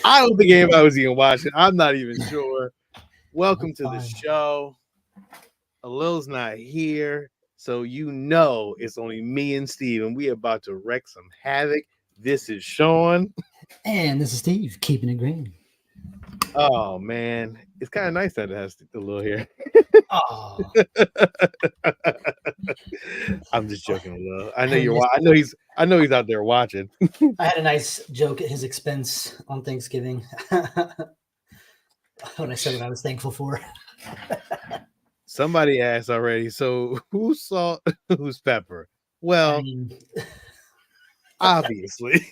I don't think anybody was even watching. I'm not even sure. Welcome to the show. Alil's not here, so you know it's only me and Steve, and we about to wreck some havoc. This is Sean. And this is Steve, keeping it green. Oh man, it's kind of nice that it has Alil here. Oh, I'm just joking, Alil. I know you're. I know he's out there watching. I had a nice joke at his expense on Thanksgiving when I said what I was thankful for. Somebody asked already. So who's salt? Who's pepper? Well, obviously.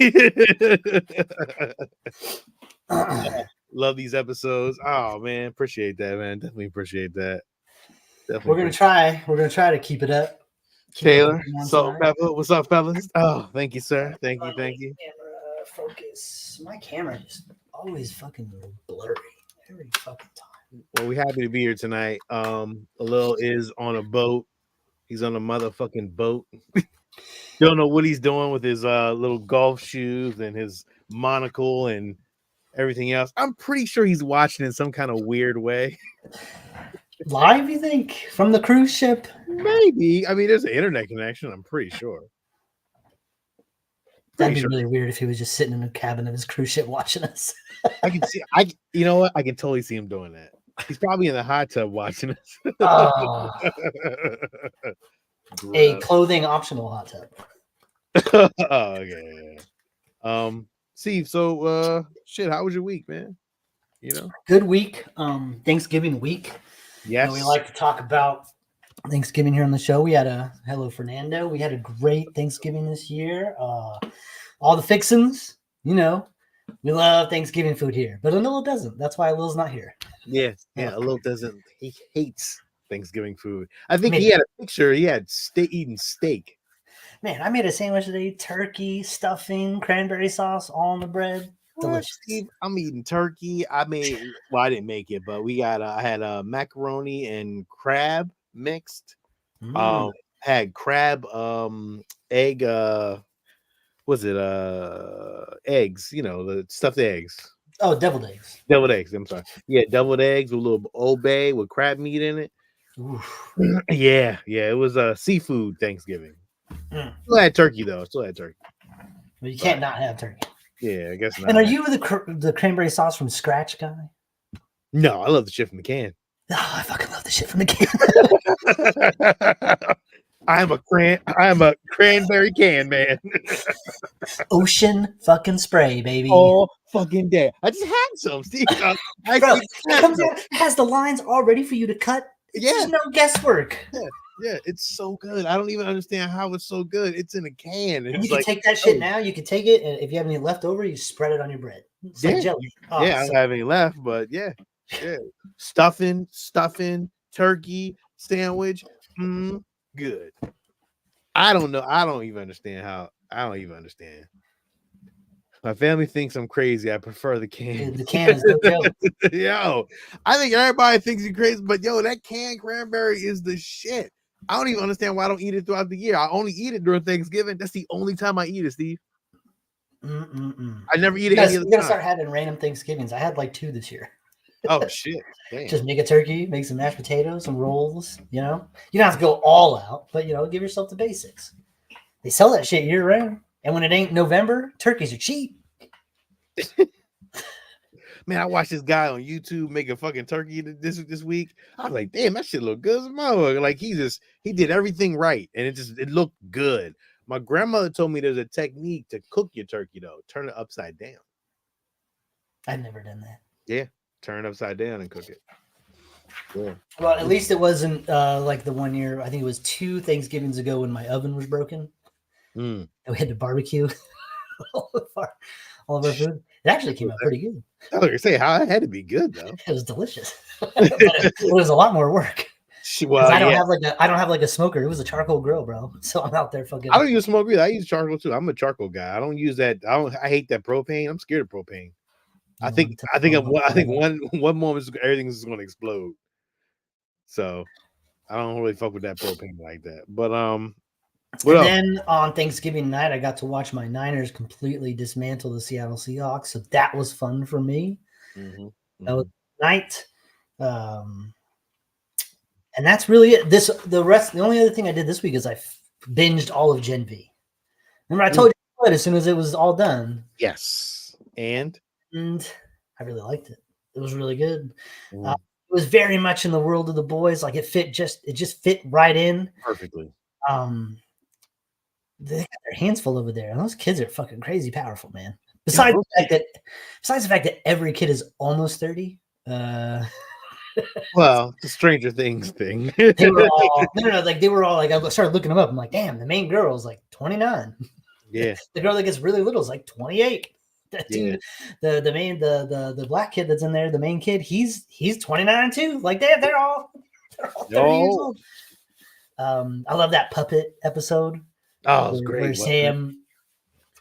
Love these episodes. Oh man, appreciate that, man. Definitely appreciate that. We're gonna try to keep it up. Taylor, Salt Pepper, what's up, fellas? Oh, thank you, sir. Thank you. Camera focus. My camera is always fucking blurry every fucking time. Well, we're happy to be here tonight. Alil is on a boat. He's on a motherfucking boat. Don't know what he's doing with his little golf shoes and his monocle and everything else. I'm pretty sure he's watching in some kind of weird way. Live, you think? From the cruise ship? Maybe. I mean, there's an internet connection, I'm pretty sure. That'd be really weird if he was just sitting in the cabin of his cruise ship watching us. I can see. You know what? I can totally see him doing that. He's probably in the hot tub watching us. A clothing optional hot tub. Oh yeah. Steve, so shit, how was your week, man? You know, good week. Thanksgiving week. Yes, we like to talk about Thanksgiving here on the show. We had a hello Fernando. We had a great Thanksgiving this year. All the fixins, you know, we love Thanksgiving food here, but Alil doesn't. That's why Alil's not here. Yeah, Alil doesn't. He hates Thanksgiving food. I think he had a picture. He had eating steak. Man, I made a sandwich today: turkey, stuffing, cranberry sauce, all on the bread. Delicious. Steve, I'm eating turkey. I didn't make it, but we got. I had macaroni and crab mixed. Had crab, egg. Was it eggs? You know, the stuffed eggs. Oh, deviled eggs. Deviled eggs. I'm sorry. Yeah, deviled eggs with a little Old Bay with crab meat in it. Yeah. It was a seafood Thanksgiving. Still had turkey though. Well, you can't not have turkey. Yeah, I guess not. And are you the cranberry sauce from scratch guy? No, I love the shit from the can. Oh, I fucking love the shit from the can. I am a cranberry can man. Ocean fucking spray, baby. Oh, fucking day. I just had some, Steve. Bro, it has the lines all ready for you to cut. There's no guesswork. Yeah, it's so good. I don't even understand how it's so good. It's in a can. And you can take that shit now. You can take it, and if you have any left over, you spread it on your bread. It's like jelly. Oh, I don't have any left, but yeah. Stuffing, turkey, sandwich. Good. I don't know. I don't even understand. My family thinks I'm crazy. I prefer the can. The can is no joke. Yo, I think everybody thinks you're crazy, but yo, that canned cranberry is the shit. I don't even understand why I don't eat it throughout the year. I only eat it during Thanksgiving. That's the only time I eat it, Steve. I never eat it any other time. You gotta start having random Thanksgivings. I had like 2 this year. Oh shit! Damn. Just make a turkey, make some mashed potatoes, some rolls. You know, you don't have to go all out, but give yourself the basics. They sell that shit year round, and when it ain't November, turkeys are cheap. Man, I watched this guy on YouTube make a fucking turkey this week. I was like, damn, that shit look good as a motherfucker. Like he did everything right, and it looked good. My grandmother told me there's a technique to cook your turkey though. Turn it upside down. I've never done that. Yeah, turn it upside down and cook it. Yeah. Well, at least it wasn't like the one year. I think it was 2 Thanksgivings ago when my oven was broken. And we had to barbecue all of our food. It actually came out pretty good. I was gonna say how it had to be good though. It was delicious, but it was a lot more work. Well, I don't have like a smoker. It was a charcoal grill, bro. So I'm out there fucking. I don't use smoke either. I use charcoal too. I'm a charcoal guy. I don't use that. I hate that propane. I'm scared of propane. I think one moment everything's going to explode. So I don't really fuck with that propane like that. But What else? Then on Thanksgiving night, I got to watch my Niners completely dismantle the Seattle Seahawks. So that was fun for me. That was night. And that's really it. The only other thing I did this week is I binged all of Gen V. Remember, I told you as soon as it was all done. Yes. And I really liked it. It was really good. It was very much in the world of the boys. Like it just fit right in perfectly. They got their hands full over there. And those kids are fucking crazy powerful, man. Besides the fact that every kid is almost 30. Well, the Stranger Things thing. They were all they were all like, I started looking them up. I'm like, damn, the main girl is like 29. Yeah. The girl that gets really little is like 28. That dude, the black kid that's in there, the main kid, he's 29 too. Like they're all 30 years old. I love that puppet episode. Oh, it's great. Where Sam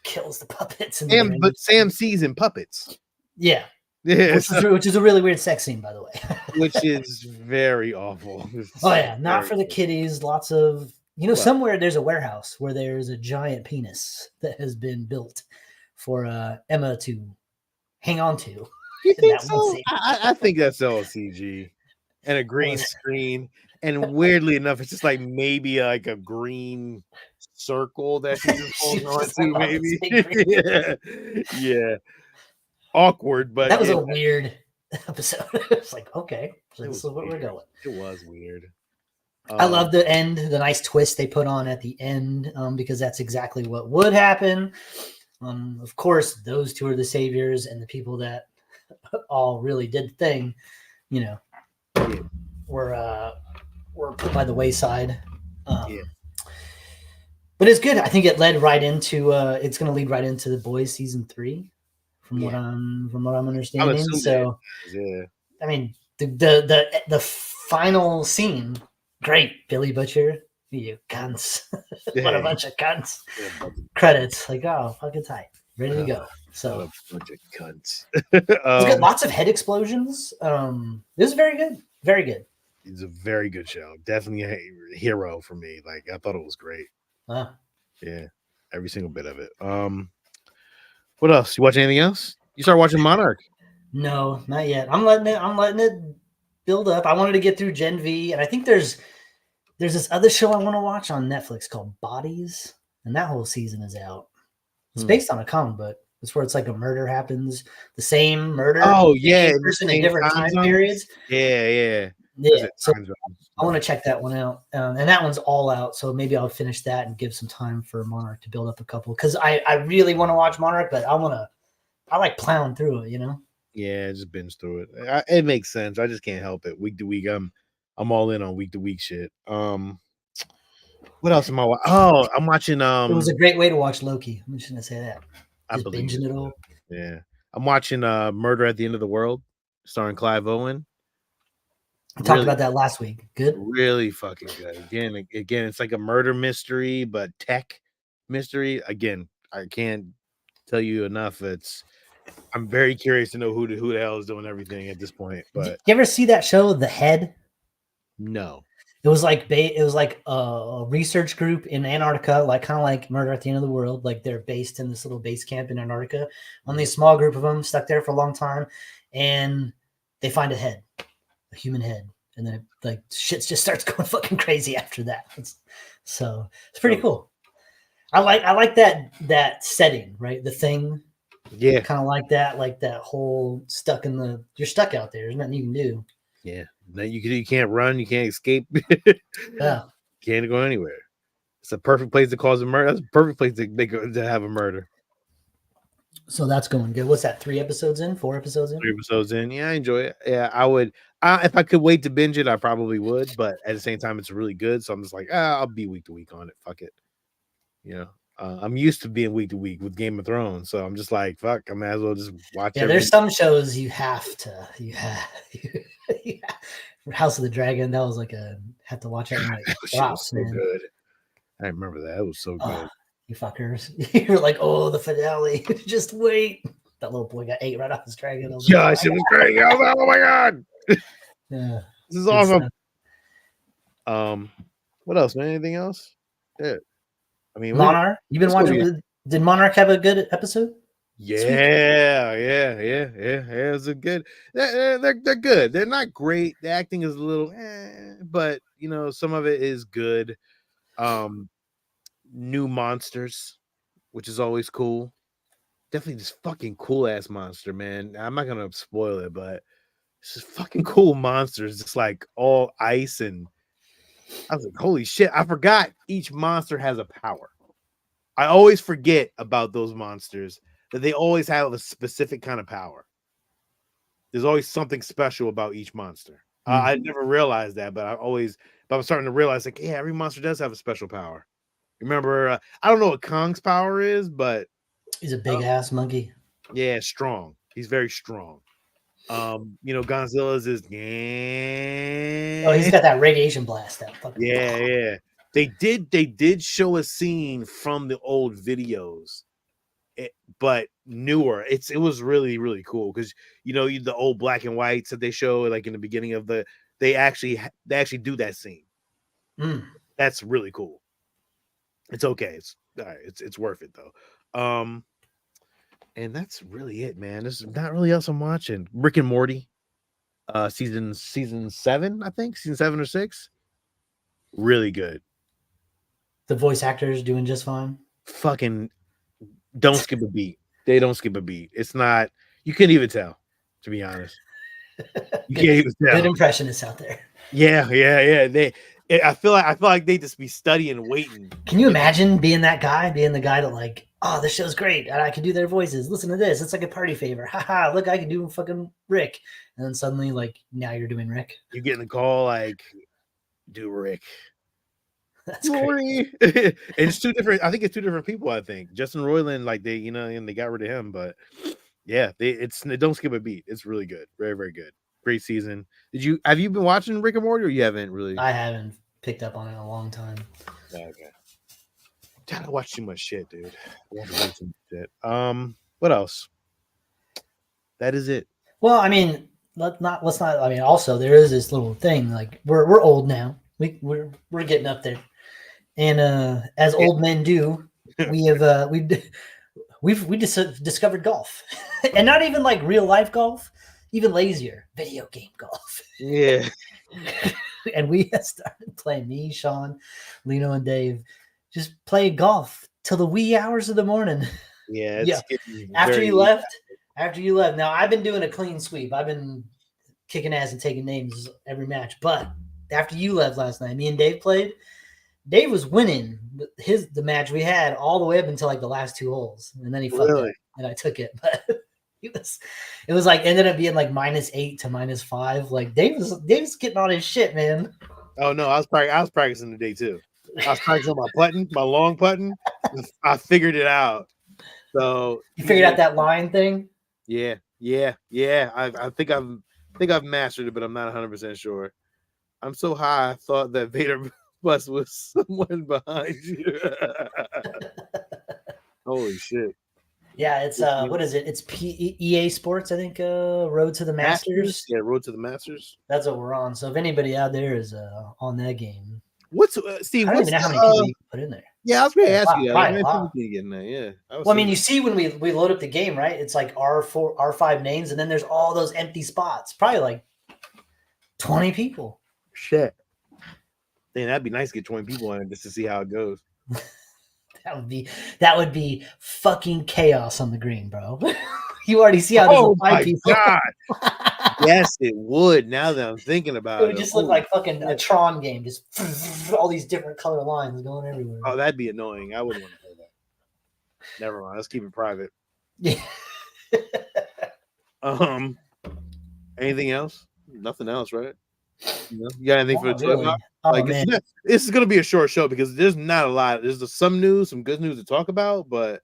kills the puppets. But Sam sees in puppets. Yeah. Which is a really weird sex scene, by the way. Which is very awful. Oh yeah, not for the kiddies. Lots of somewhere there's a warehouse where there's a giant penis that has been built for Emma to hang on to. You think so? I think that's all CG and a green screen. And weirdly enough, it's just like maybe like a green circle that she's just holding on to, maybe. Yeah. Awkward, but that was a weird episode. It's like, okay, so this is what we're going. It was weird. I love the end, the nice twist they put on at the end, because that's exactly what would happen. Of course, those two are the saviors, and the people that all really did the thing, were put by the wayside. But it's good. I think it led right into it's going to lead right into The Boys season 3, from what I'm understanding. So I mean, the final scene, great. Billy Butcher, you cunts. What a bunch of cunts. Credits, like, oh, fucking tight, ready to go. So a bunch of cunts. It's got lots of head explosions. It was very good, very good. It's a very good show. Definitely a hero for me. Like, I thought it was great. Yeah, every single bit of it. What else? You watch anything else? You start watching Monarch? No, not yet. I'm letting it build up. I wanted to get through Gen V, and I think there's this other show I want to watch on Netflix called Bodies, and that whole season is out. It's based on a comic book. It's where it's like a murder happens, the same murder. Oh yeah, person in different time periods. Yeah. So I want to check that one out, and that one's all out. So maybe I'll finish that and give some time for Monarch to build up a couple, because I really want to watch Monarch, but I like plowing through it, Yeah, just binge through it. It makes sense. I just can't help it. Week to week, I'm all in on week to week shit. What else am I watching? Oh, I'm watching. It was a great way to watch Loki. I'm just gonna say that. Just binging it all. Yeah, I'm watching Murder at the End of the World, starring Clive Owen. I talked about that last week. Good. Really fucking good. Again, it's like a murder mystery, but tech mystery. Again, I can't tell you enough. I'm very curious to know who the hell is doing everything at this point. But did you ever see that show, The Head? No. It was like a research group in Antarctica, like kind of like Murder at the End of the World. Like they're based in this little base camp in Antarctica. Only a small group of them stuck there for a long time, and they find a head. A human head, and then shit just starts going fucking crazy after that. So it's pretty cool. I like that setting, right? The Thing, kind of like that whole you're stuck out there. There's nothing you can do. Yeah, no, you can't run, you can't escape. Yeah, can't go anywhere. It's a perfect place to cause a murder. That's a perfect place to have a murder. So that's going good. What's that? 3 episodes in? 4 episodes in? 3 episodes in. Yeah, I enjoy it. Yeah, I would. If I could wait to binge it, I probably would. But at the same time, it's really good. So I'm just like, I'll be week to week on it. Fuck it. I'm used to being week to week with Game of Thrones. So I'm just like, fuck, I might as well just watch it. Yeah, there's some shows you have to. House of the Dragon, that was like have to watch it. Like, wow, so good. I remember that. It was so good. You fuckers. You're like, oh, the finale. Just wait. That little boy got ate right off his dragon. Gosh, it was great. I was like, oh my God. Yeah. This is awesome. What else, man? Anything else? Yeah. I mean, Monarch. You've been watching. Did Monarch have a good episode? Yeah. It was a good. They're good. They're not great. The acting is a little, but you know, some of it is good. New monsters, which is always cool. Definitely this fucking cool ass monster, man. I'm not gonna spoil it, but it's just fucking cool monsters. It's like all ice, and I was like, holy shit! I forgot each monster has a power. I always forget about those monsters, that they always have a specific kind of power. There's always something special about each monster. I never realized that, but I'm starting to realize, like, yeah, every monster does have a special power. Remember, I don't know what Kong's power is, but he's a big ass monkey. Yeah, strong. He's very strong. You know, Godzilla's is Oh, he's got that radiation blast. yeah. They did show a scene from the old videos, but newer. It was really, really cool because you know the old black and whites that they show like in the beginning of they actually do that scene. That's really cool. It's okay. It's all right. It's worth it though. And that's really it, man. There's not really else I'm watching. Rick and Morty, season 7, I think, season 7 or 6. Really good. The voice actors doing just fine. Fucking don't skip a beat. They don't skip a beat. It's not. You can't even tell, to be honest. You can't even tell. Good impressionists out there. Yeah. I feel like they just be studying, waiting. Can you imagine being that guy, being the guy that like, oh, this show's great, and I can do their voices. Listen to this; it's like a party favor. Haha! Look, I can do fucking Rick, and then suddenly, like, now you're doing Rick. You're getting a call like, do Rick. That's great. And it's two different. I think it's two different people. I think Justin Roiland, like they, you know, and they got rid of him, but yeah, they don't skip a beat. It's really good, very, very good. Great season. Have you been watching Rick and Morty, or you haven't really? I haven't picked up on it in a long time. Yeah, okay. I watch too much shit, dude. What else? That is it. Well, I mean, let's not. I mean, also there is this little thing. Like we're old now. We're getting up there, and as old men do, we've discovered golf, and not even like real life golf, even lazier video game golf. Yeah. And we started playing, me, Sean, Lino, and Dave, just playing golf till the wee hours of the morning. Yeah. After you left. Now I've been doing a clean sweep. I've been kicking ass and taking names every match. But after you left last night, me and Dave played. Dave was winning the match we had all the way up until like the last 2 holes, and then he fucked it, and I took it. But it was like ended up being like -8 to -5. Like Dave's getting on his shit, man. Oh no, I was practicing today too. I was practicing my long putting. I figured it out. So you figured out that line thing? Yeah. I think I've mastered it, but I'm not 100% sure. I'm so high, I thought that Vader bus was someone behind you. Holy shit. Yeah, it's what is it? It's EA Sports, I think. Road to the Masters. Yeah, Road to the Masters. That's what we're on. So if anybody out there is on that game, what's Steve? I don't even know how many people you put in there. Yeah, I was going to ask you that. How many people you get in there? Yeah. Well, I mean, you see when we load up the game, right? It's like our 5 names, and then there's all those empty spots. Probably like 20 people. Shit. Man, that'd be nice to get 20 people in it just to see how it goes. That would be fucking chaos on the green, bro. You already see how there's 5 people. God. Yes, it would. Now that I'm thinking about it, would just look like fucking a Tron game, just all these different color lines going everywhere. Oh, that'd be annoying. I wouldn't want to play that. Never mind. Let's keep it private. Yeah. Anything else? Nothing else, right? You got anything for the really? toy? Like this is gonna be a short show because there's not a lot. There's some news, some good news to talk about, but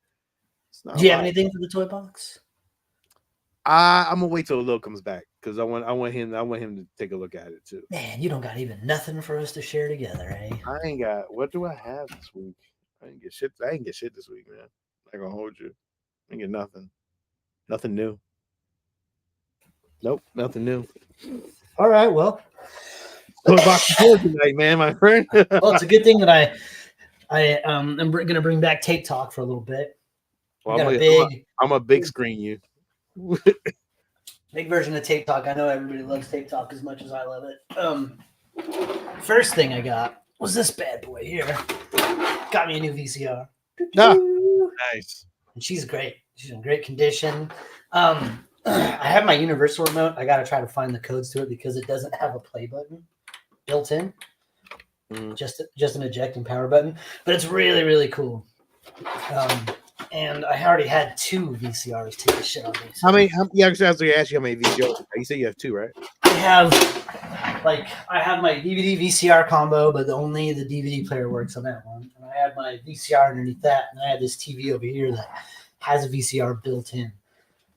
it's not. Do you have anything for the toy box? I'm gonna wait till Alil comes back because I want him to take a look at it too. Man, you don't got even nothing for us to share together, eh? I ain't got. What do I have this week? I didn't get shit this week, man. I ain't gonna hold you. I didn't get nothing. Nothing new. Nope, nothing new. All right, well. Toy box tonight, man, my friend. Well, it's a good thing that I'm gonna bring back Tape Talk for a little bit. Well, I'm a big screen you. Big version of Tape Talk. I know everybody loves Tape Talk as much as I love it. First thing I got was this bad boy here. Got me a new VCR. Nice. And she's great. She's in great condition. I have my universal remote. I got to try to find the codes to it because it doesn't have a play button built in. Just an eject and power button. But it's really, really cool. And I already had 2 VCRs take the shit on me. So. How many? Yeah, I was going to ask you how many VCRs. You said you have 2, right? I have my DVD VCR combo, but only the DVD player works on that one. And I have my VCR underneath that, and I have this TV over here that has a VCR built in.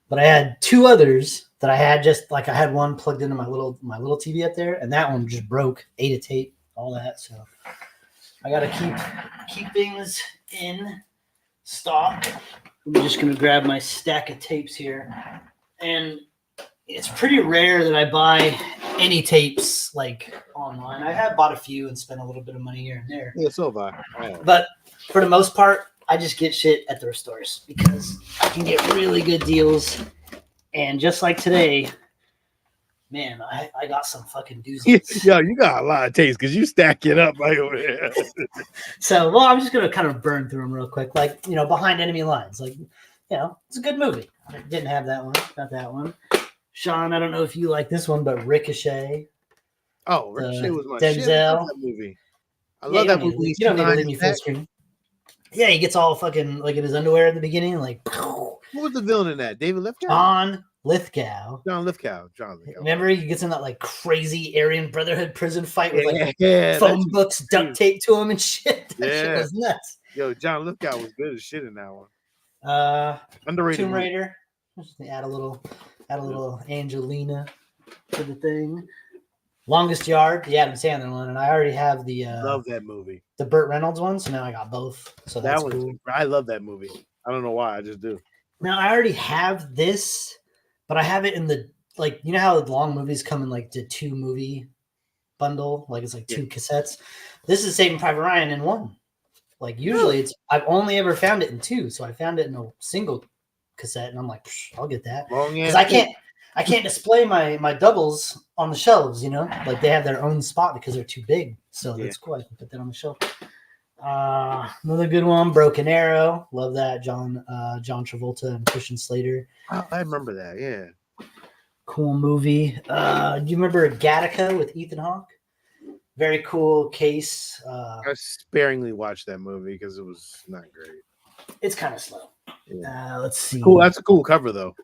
But I had 2 others that I had I had one plugged into my little TV up there, and that one just broke, ate a tape, all that. So I got to keep things in stock. I'm just gonna grab my stack of tapes here, and it's pretty rare that I buy any tapes like online. I have bought a few and spent a little bit of money here and there. Yeah, so have I. But for the most part, I just get shit at thrift stores because I can get really good deals. And just like today, man, I got some fucking doozies. Yeah, you got a lot of taste because you stack it up right over here. So, well, I'm just going to kind of burn through them real quick. Like, Behind Enemy Lines. Like, it's a good movie. I didn't have that one. Got that one. Sean, I don't know if you like this one, but Ricochet. Oh, Ricochet was my Denzel. shit. I love that movie. I love that movie. You don't need to leave me full screen. Yeah, he gets all fucking like in his underwear at the beginning. Like, who was the villain in that? David Lithgow? John Lithgow. Remember, he gets in that like crazy Aryan Brotherhood prison fight with like phone books duct taped to him and shit. That shit was nuts. Yo, John Lithgow was good as shit in that one. Underrated. Tomb Raider. Just add a little Angelina to the thing. Longest Yard, the Adam Sandler one, and I already have the love that movie. The Burt Reynolds one, so now I got both. So that's cool. I love that movie. I don't know why, I just do. Now I already have this, but I have it in the you know how long movies come in like the 2 movie bundle, like it's like 2 cassettes. This is Saving Private Ryan in 1. Like usually I've only ever found it in 2, so I found it in a single cassette, and I'm like, I'll get that because I can't display my doubles on the shelves, like they have their own spot because they're too big. So that's cool. I can put that on the shelf. Another good one, Broken Arrow. Love that. John Travolta and Christian Slater. Oh, I remember that. Yeah. Cool movie. Do you remember Gattaca with Ethan Hawke? Very cool case. I sparingly watched that movie because it was not great. It's kind of slow. Yeah. Let's see. Cool. That's a cool cover though.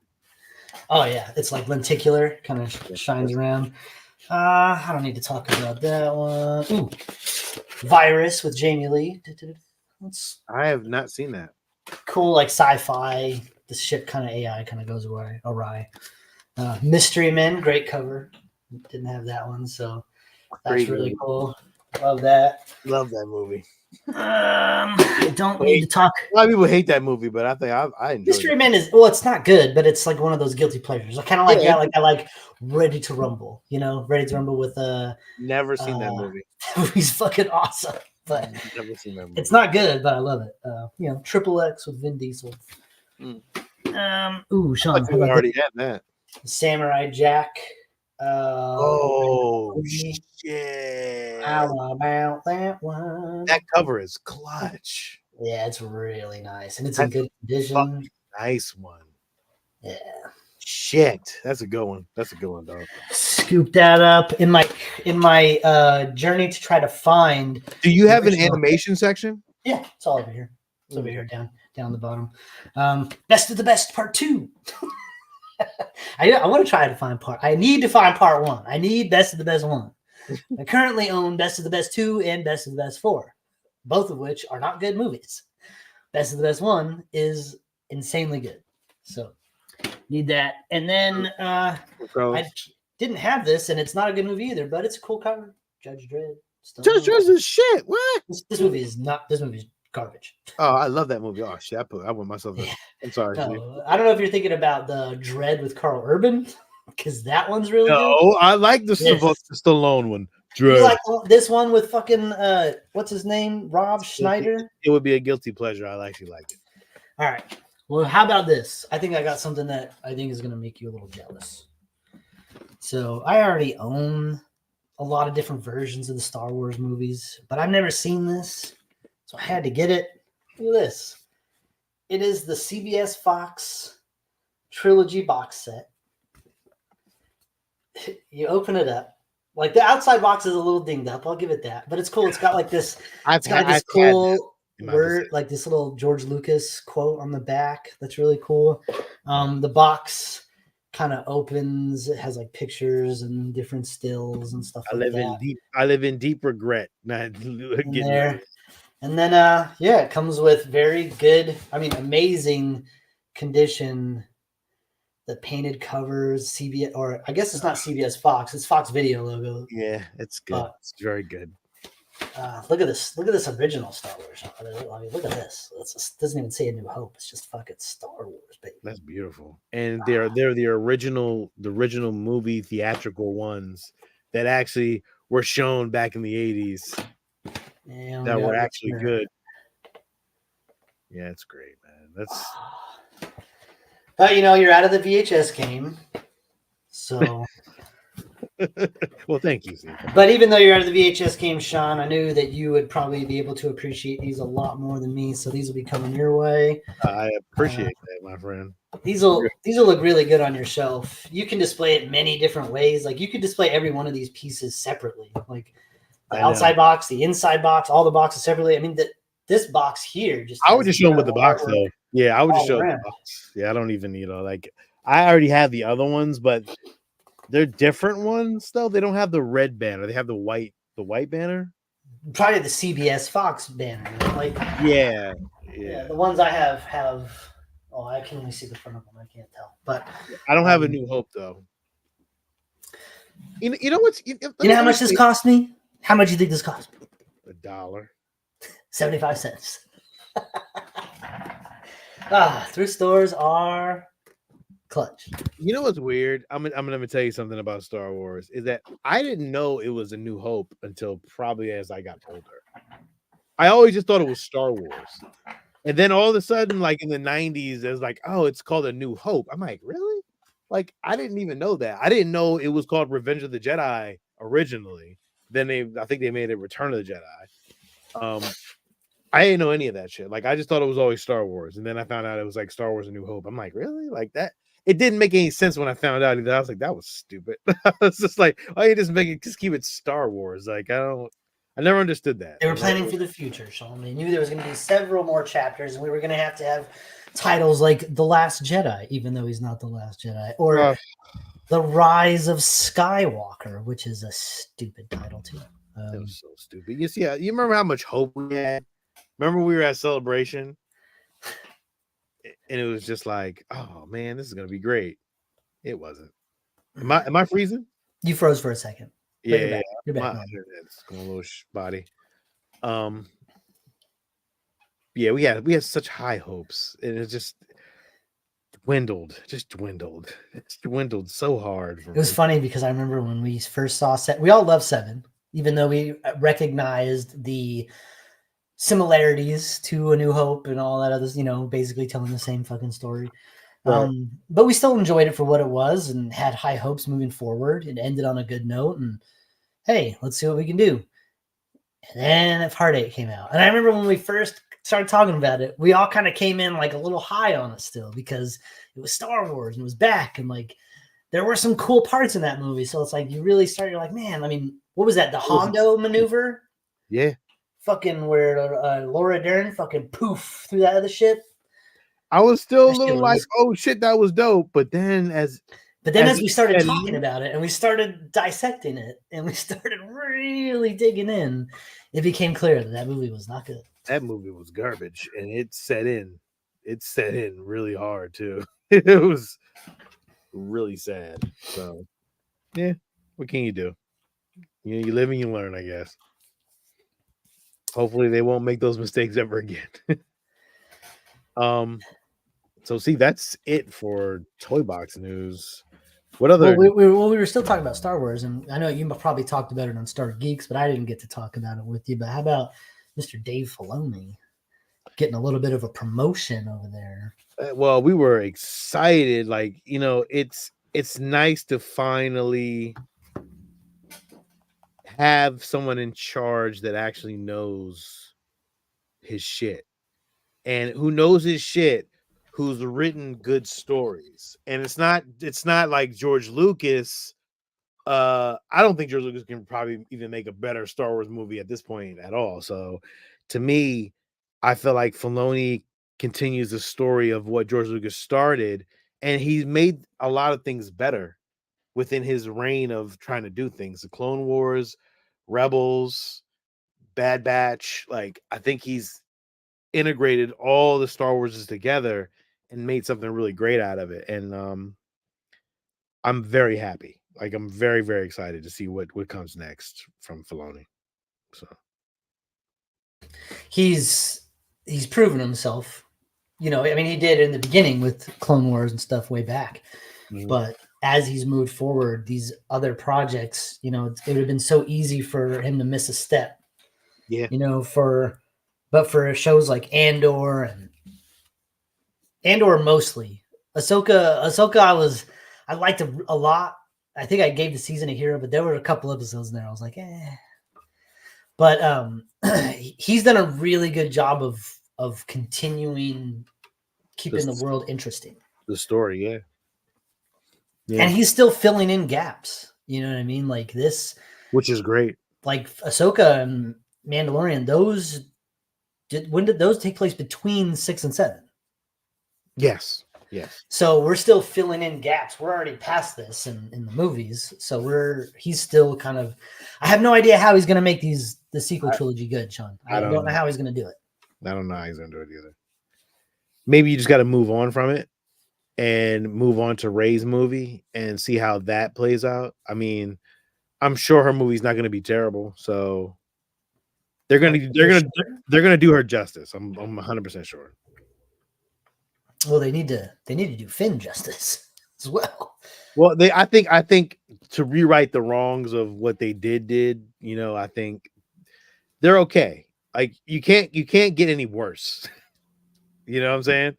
Oh yeah, it's like lenticular, kind of shines around. I don't need to talk about that one. Ooh. Virus with Jamie Lee. I have not seen that. Cool, like sci-fi. The ship kind of AI kind of goes awry. Mystery Men, great cover. Didn't have that one, so that's really cool. Love that. Love that movie. I don't need to talk. A lot of people hate that movie, but I think I enjoy Mystery Men is it's not good, but it's like one of those guilty pleasures. I kind of like that. Like I like Ready to Rumble. Ready to Rumble with never seen that movie. He's fucking awesome, but never seen that movie. It's not good, but I love it. Triple X with Vin Diesel. Ooh, Sean, I already had that. Samurai Jack. Shit! How about that one? That cover is clutch. Yeah, it's really nice, and it's in good condition. Nice one. Yeah. Shit, that's a good one. That's a good one, dog. Scoop that up in my journey to try to find. Do you have an animation section? Yeah, it's all over here. It's over here down the bottom. Best of the Best Part 2. I want to try to find I need to find Part 1. I need Best of the Best 1. I currently own Best of the Best 2 and Best of the Best 4, both of which are not good movies. Best of the Best 1 is insanely good. So need that. And then I didn't have this, and it's not a good movie either, but it's a cool cover. Judge Dredd. Judge Dredd is shit. What? This movie is garbage. Oh, I love that movie. Oh shit, I went myself. Yeah. I'm sorry. No, I don't know if you're thinking about the Dredd with Carl Urban, because that one's really good. No, I like the Sylvester Stallone one. You like this one with fucking what's his name? Rob Schneider? It would be a guilty pleasure. I actually like it. All right. Well, how about this? I think I got something that I think is going to make you a little jealous. So I already own a lot of different versions of the Star Wars movies, but I've never seen this, so I had to get it. Look at this. It is the CBS Fox trilogy box set. You open it up. Like the outside box is a little dinged up. I'll give it that, but it's cool. It's got like this. It's got this cool word, like this little George Lucas quote on the back. That's really cool. The box kind of opens. It has like pictures and different stills and stuff like that. I live in deep regret not getting there. And then it comes with very good, amazing condition. The painted covers, CBS, or I guess it's not CBS Fox, it's Fox Video logo. Yeah, it's good. It's very good. Look at this. Look at this original Star Wars. Look at this. It doesn't even say A New Hope. It's just fucking Star Wars, baby. That's beautiful. And they're the original movie theatrical ones that actually were shown back in the 80s. Yeah, that were actually good. Yeah, it's great, man. That's but you're out of the VHS game. So well, thank you, Steve. But even though you're out of the VHS game, Sean, I knew that you would probably be able to appreciate these a lot more than me. So these will be coming your way. I appreciate that, my friend. These will look really good on your shelf. You can display it many different ways. Like you could display every one of these pieces separately. Like the outside box, the inside box, all the boxes separately. I mean, this box here just. I would just show them with the box, though. Yeah, I would just show the box. Yeah, I don't even, like I already have the other ones, but they're different ones, though. They don't have the red banner. They have the white banner. Probably the CBS Fox banner. Like yeah. The ones I have. Oh, I can only see the front of them. I can't tell. But I don't have A New Hope, though. You know what's? You know how much this cost me? How much do you think this cost me? $1. 75 cents. Thrift stores are clutch. You know what's weird? I'm gonna tell you something about Star Wars. Is that I didn't know it was A New Hope until probably as I got older. I always just thought it was Star Wars, and then all of a sudden, like in the '90s, it was like, oh, it's called A New Hope. I'm like, really? Like I didn't even know that. I didn't know it was called Revenge of the Jedi originally. Then I think they made it Return of the Jedi. I didn't know any of that shit. Like I just thought it was always Star Wars, and then I found out it was like Star Wars: A New Hope. I'm like, really? Like that? It didn't make any sense when I found out either. I was like, that was stupid. I was just like, why you just keep it Star Wars? Like I never understood that. They were planning for the future, Sean. They knew there was going to be several more chapters, and we were going to have titles like The Last Jedi, even though he's not the Last Jedi, or The Rise of Skywalker, which is a stupid title too. That was so stupid. You remember how much hope we had? Remember we were at Celebration, and it was just like, oh man, this is gonna be great. It wasn't. Am I freezing? You froze for a second. Yeah, you're back. My internet's going a little spotty. Yeah, we had such high hopes, and it just dwindled. It's dwindled so hard. It was funny because I remember when we first saw we all love 7, even though we recognized the similarities to A New Hope and all that others, basically telling the same fucking story. Right. But we still enjoyed it for what it was and had high hopes moving forward. It ended on a good note, and hey, let's see what we can do. And then If Heartache came out, and I remember when we first started talking about it, we all kind of came in like a little high on it still because it was Star Wars and it was back, and like there were some cool parts in that movie. So it's like you really start. You're like, man, what was that? The Hondo maneuver? Yeah. Fucking where Laura Dern fucking poof through that other shit. I was still a little like, oh shit, that was dope. But then as we started talking about it and we started dissecting it and we started really digging in, it became clear that movie was not good. That movie was garbage, and it set in. It set in really hard too. It was really sad. So yeah, what can you do? You live and you learn, I guess. Hopefully they won't make those mistakes ever again. So see, that's it for Toy Box news. What other? Well, we were still talking about Star Wars, and I know you probably talked about it on Star Geeks, but I didn't get to talk about it with you. But how about Mr. Dave Filoni getting a little bit of a promotion over there? Well, we were excited. Like, it's nice to finally have someone in charge that actually knows his shit, and who knows his shit, who's written good stories. And it's not like George Lucas. I don't think George Lucas can probably even make a better Star Wars movie at this point at all. So to me, I feel like Filoni continues the story of what George Lucas started, and he's made a lot of things better within his reign of trying to do things. The Clone Wars, Rebels, Bad Batch. Like, I think he's integrated all the Star Warses together and made something really great out of it. And I'm very happy. Like, I'm very, very excited to see what comes next from Filoni. So he's proven himself. I mean, he did in the beginning with Clone Wars and stuff way back. But as he's moved forward, these other projects, it would have been so easy for him to miss a step. Yeah. But for shows like Andor mostly. Ahsoka I liked it a lot. I think I gave the season a hero, but there were a couple episodes in there I was like, eh. But he's done a really good job of continuing keeping the world interesting. The story, yeah. And he's still filling in gaps. You know what I mean? Like this, which is great. Like Ahsoka and Mandalorian, when did those take place between 6 and 7? Yes. So we're still filling in gaps. We're already past this in the movies. So he's still kind of. I have no idea how he's going to make the sequel trilogy good, Sean. I don't know how he's going to do it. I don't know how he's going to do it either. Maybe you just got to move on from it and move on to Rey's movie and see how that plays out. I mean, I'm sure her movie's not going to be terrible, so they're going to do her justice. I'm 100% sure. Well, they need to do Finn justice as well. Well, I think to rewrite the wrongs of what they did, I think they're okay. Like, you can't get any worse. You know what I'm saying?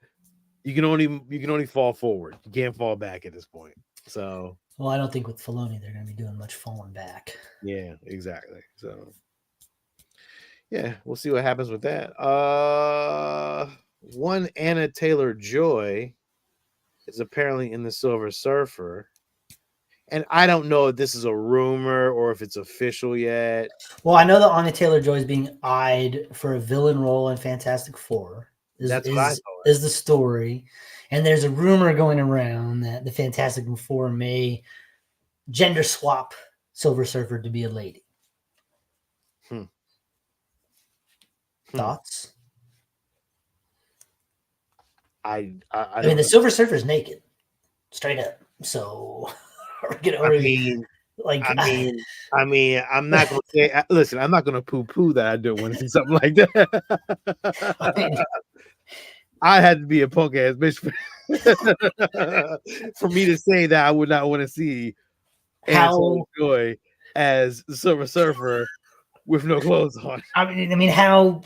You can only fall forward. You can't fall back at this point. So, well, I don't think with Filoni they're going to be doing much falling back. Yeah, exactly. So, yeah, we'll see what happens with that. One Anna Taylor-Joy is apparently in the Silver Surfer. And I don't know if this is a rumor or if it's official yet. Well, I know that Anya Taylor-Joy is being eyed for a villain role in Fantastic Four. Is the story. And there's a rumor going around that the Fantastic Four may gender swap Silver Surfer to be a lady. Thoughts? I mean, the Silver Surfer is naked, straight up. So, I'm not gonna say. Listen, I'm not gonna poo-poo that I don't want to see something like that. I had to be a punk ass bitch for me to say that I would not want to see Anna Joy as the Silver Surfer with no clothes on. I mean, how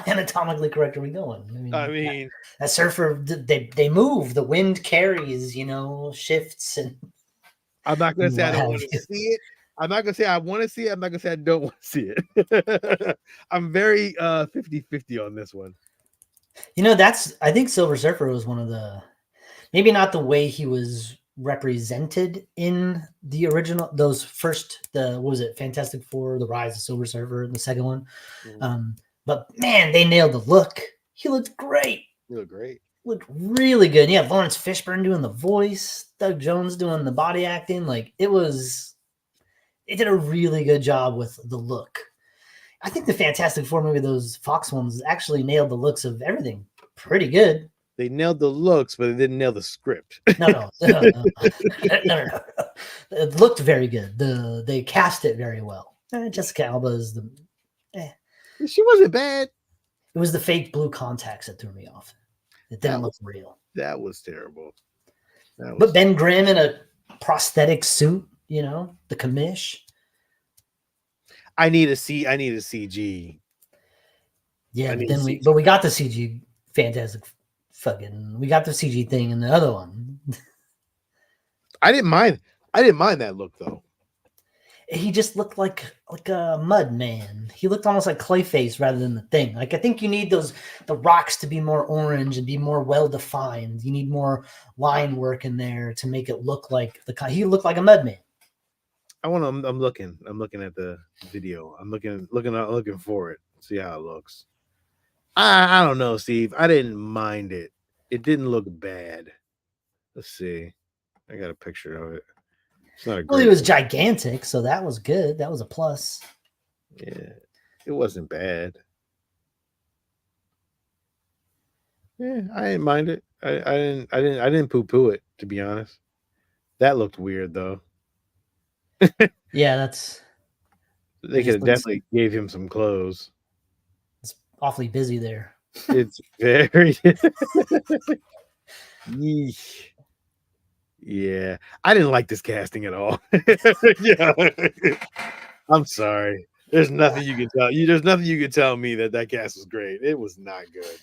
anatomically correct are we going? I mean, that surfer, they move. The wind carries, shifts, and I'm not gonna say I don't want to see it. I'm not gonna say I want to see it. I'm not gonna say I don't want to see it. I'm very 50-50 on this one. I think Silver Surfer was one of the, maybe not the way he was represented in the original, those first, what was it, Fantastic Four, The Rise of Silver Surfer, the second one. But man, they nailed the look. He looked great. Looked really good. Yeah, Lawrence Fishburne doing the voice, Doug Jones doing the body acting. Like, they did a really good job with the look. I think the Fantastic Four movie, those Fox ones, actually nailed the looks of everything pretty good. They nailed the looks, but they didn't nail the script. No. It looked very good. They cast it very well. Jessica Alba is She wasn't bad. It was the fake blue contacts that threw me off. It didn't look real. That was terrible. But Ben Grimm in a prosthetic suit, you know, the commish. I need a CG. Yeah, but we got the CG Fantastic we got the CG thing in the other one. I didn't mind that look though. He just looked like a mud man. He looked almost like Clayface rather than the Thing. Like, I think you need the rocks to be more orange and be more well defined. You need more line work in there to make it look like he looked like a mud man. I'm looking at the video. I'm looking for it. See how it looks. I don't know, Steve. I didn't mind it. It didn't look bad. Let's see. I got a picture of it. It's not a great. Well, he was gigantic, so that was good. That was a plus. Yeah, it wasn't bad. Yeah, I didn't mind it. I didn't poo-poo it, to be honest. That looked weird though. Yeah, they could have definitely gave him some clothes. It's awfully busy there. It's very yeah. I didn't like this casting at all. Yeah. I'm sorry. There's nothing you can tell you. There's nothing you can tell me that cast was great. It was not good.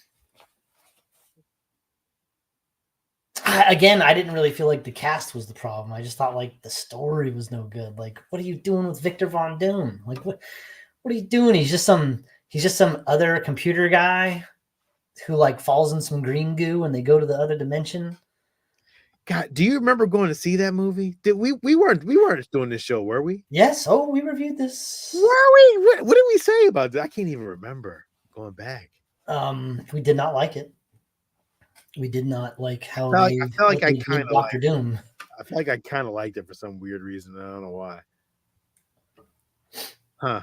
Again, I didn't really feel like the cast was the problem. I just thought like the story was no good. Like, what are you doing with Victor Von Doom? Like, what are you doing? He's just some other computer guy who like falls in some green goo and they go to the other dimension. God, do you remember going to see that movie? Did we weren't doing this show, were we? Yes. Oh, we reviewed this. Were we? What did we say about that? I can't even remember going back. We did not like it. We did not like how I felt like I kind of Dr. Doom. I feel like I kind of liked it for some weird reason. I don't know why. Huh?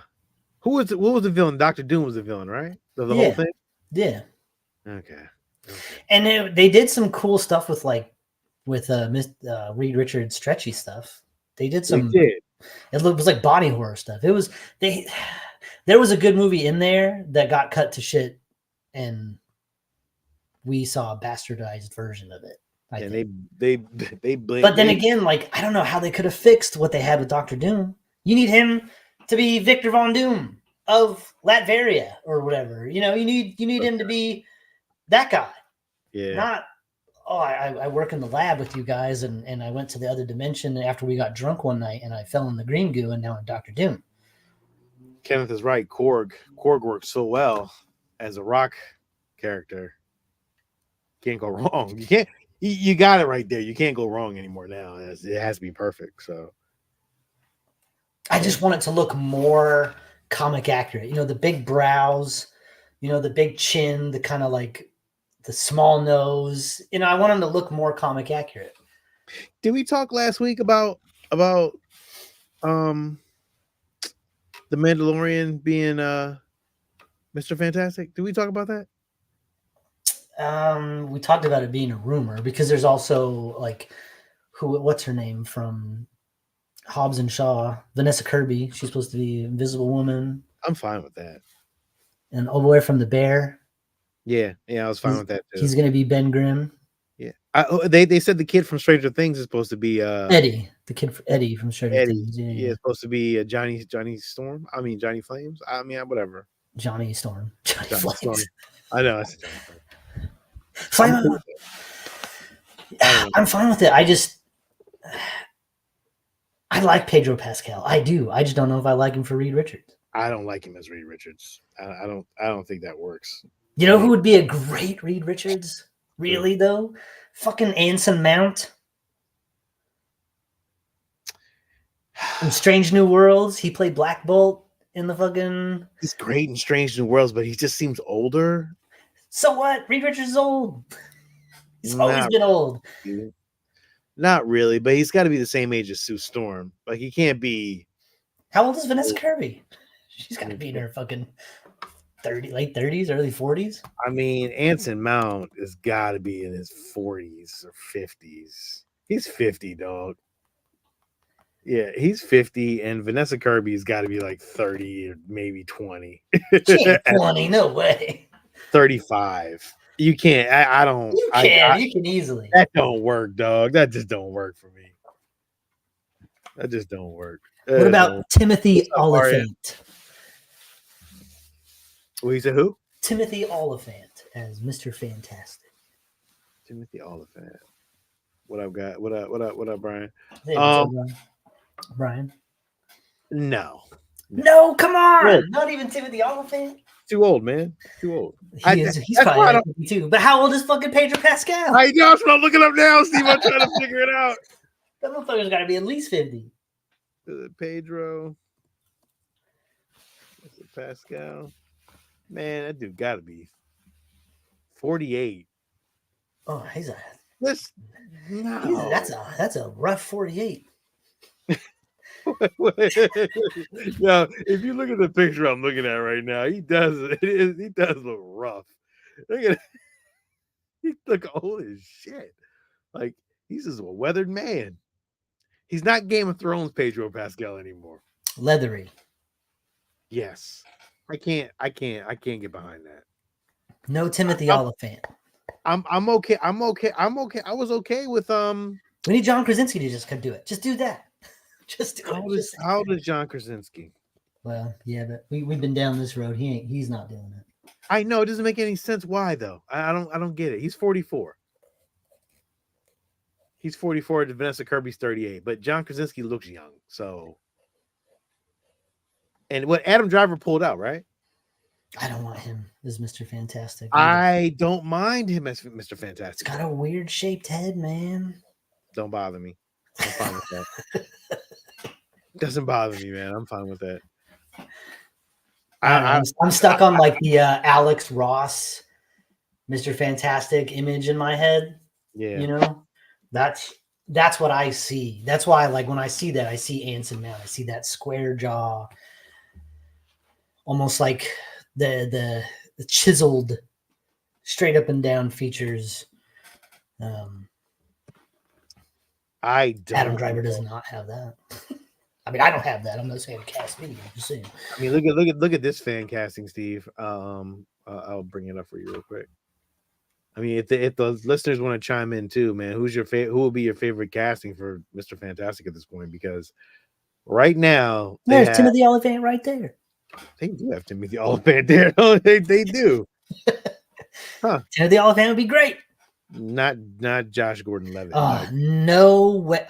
What was the villain? Dr. Doom was the villain, right? The whole thing. Yeah. Okay. And they did some cool stuff with Reed Richards stretchy stuff. They did some. They did. It was like body horror stuff. There was a good movie in there that got cut to shit, and we saw a bastardized version of it. They blamed. But then again, like, I don't know how they could have fixed what they had with Dr. Doom. You need him to be Victor Von Doom of Latveria or whatever. You know, you need him to be that guy. Yeah. Not, I work in the lab with you guys, and I went to the other dimension after we got drunk one night, and I fell in the green goo, and now I'm Dr. Doom. Kenneth is right. Korg works so well as a rock character. Can't go wrong. You can't. You got it right there. You can't go wrong anymore now. It has to be perfect. So I just want it to look more comic accurate. You know, the big brows, you know, the big chin, the kind of like the small nose. You know, I want him to look more comic accurate. Did we talk last week about the Mandalorian being Mr. Fantastic? Did we talk about that? We talked about it being a rumor because there's also like what's her name from Hobbs and Shaw, Vanessa Kirby. She's supposed to be Invisible Woman. I'm fine with that. And all the way from the Bear. Yeah, I was fine with that too. He's gonna be Ben Grimm. Yeah, they said the kid from Stranger Things is supposed to be Eddie, the kid Eddie from Stranger Things. Yeah, it's supposed to be Johnny Storm. I mean Johnny Flames. I mean whatever. Johnny Storm. Johnny Flames. Storm. I know. That's Johnny Flames. I'm fine with it. I like Pedro Pascal. I do. I just don't know if I like him for Reed Richards. I don't like him as Reed Richards. I don't think that works. You know who would be a great Reed Richards? Really though? Fucking Anson Mount. In Strange New Worlds, he played Black Bolt in the fucking. He's great in Strange New Worlds, but he just seems older. So what? Reed Richards is old. He's always been old. Not really, but he's got to be the same age as Sue Storm. Like he can't be. How old is Vanessa Kirby? She's got to be in her fucking late 30s, early 40s. I mean, Anson Mount has got to be in his 40s or 50s. He's 50, dog. Yeah, he's 50, and Vanessa Kirby's got to be like 30 or maybe 20. She ain't 20, no way. 35. You can't. I don't. You can. You can easily. That don't work, dog. That just don't work for me. That just don't work. What about Timothy Oliphant? Well, you said who? Timothy Oliphant as Mr. Fantastic. Timothy Oliphant. What I've got? What up, Brian? Hey, what's up, Brian? No, come on! Yeah. Not even Timothy Oliphant. Too old, man. Too old. He's probably like 52. But how old is fucking Pedro Pascal? I know. That's what I'm looking up now, Steve. I'm trying to figure it out. That motherfucker's got to be at least 50. Pedro Pascal. Man, that dude got to be 48. Oh, he's a. No. That's a rough 48. Now, if you look at the picture I'm looking at right now, he does look rough. Look at he look old as shit. Like he's just a weathered man. He's not Game of Thrones Pedro Pascal anymore. Leathery. Yes. I can't get behind that. No Timothy Oliphant. I'm okay. I was okay with We need John Krasinski to just come do it. Just do that. Just do it. How old is John Krasinski? Well, yeah, but we've been down this road. He's not doing it. I know it doesn't make any sense. Why though? I don't get it. He's 44. He's 44. Vanessa Kirby's 38, but John Krasinski looks young. So, and what Adam Driver pulled out, right? I don't want him as Mr. Fantastic. I don't mind him as Mr. Fantastic. It's got a weird shaped head, man. Don't bother me. I'm fine with that. Doesn't bother me, man. I'm fine with that. I'm stuck on like the Alex Ross, Mr. Fantastic image in my head. Yeah, you know, that's what I see. That's why, like, when I see that, I see Anson Mount. I see that square jaw, almost like the chiseled, straight up and down features. Adam Driver does not have that. I mean, I don't have that. I'm not saying cast me. I'm just saying. I mean, look at this fan casting, Steve. I'll bring it up for you real quick. I mean, if the listeners want to chime in too, man, who will be your favorite casting for Mr. Fantastic at this point? Because right now, there's Timothy Oliphant right there. They do have Timothy Oliphant there. they do. Huh? Timothy Oliphant would be great. Not Josh Gordon-Levitt. Oh, no way.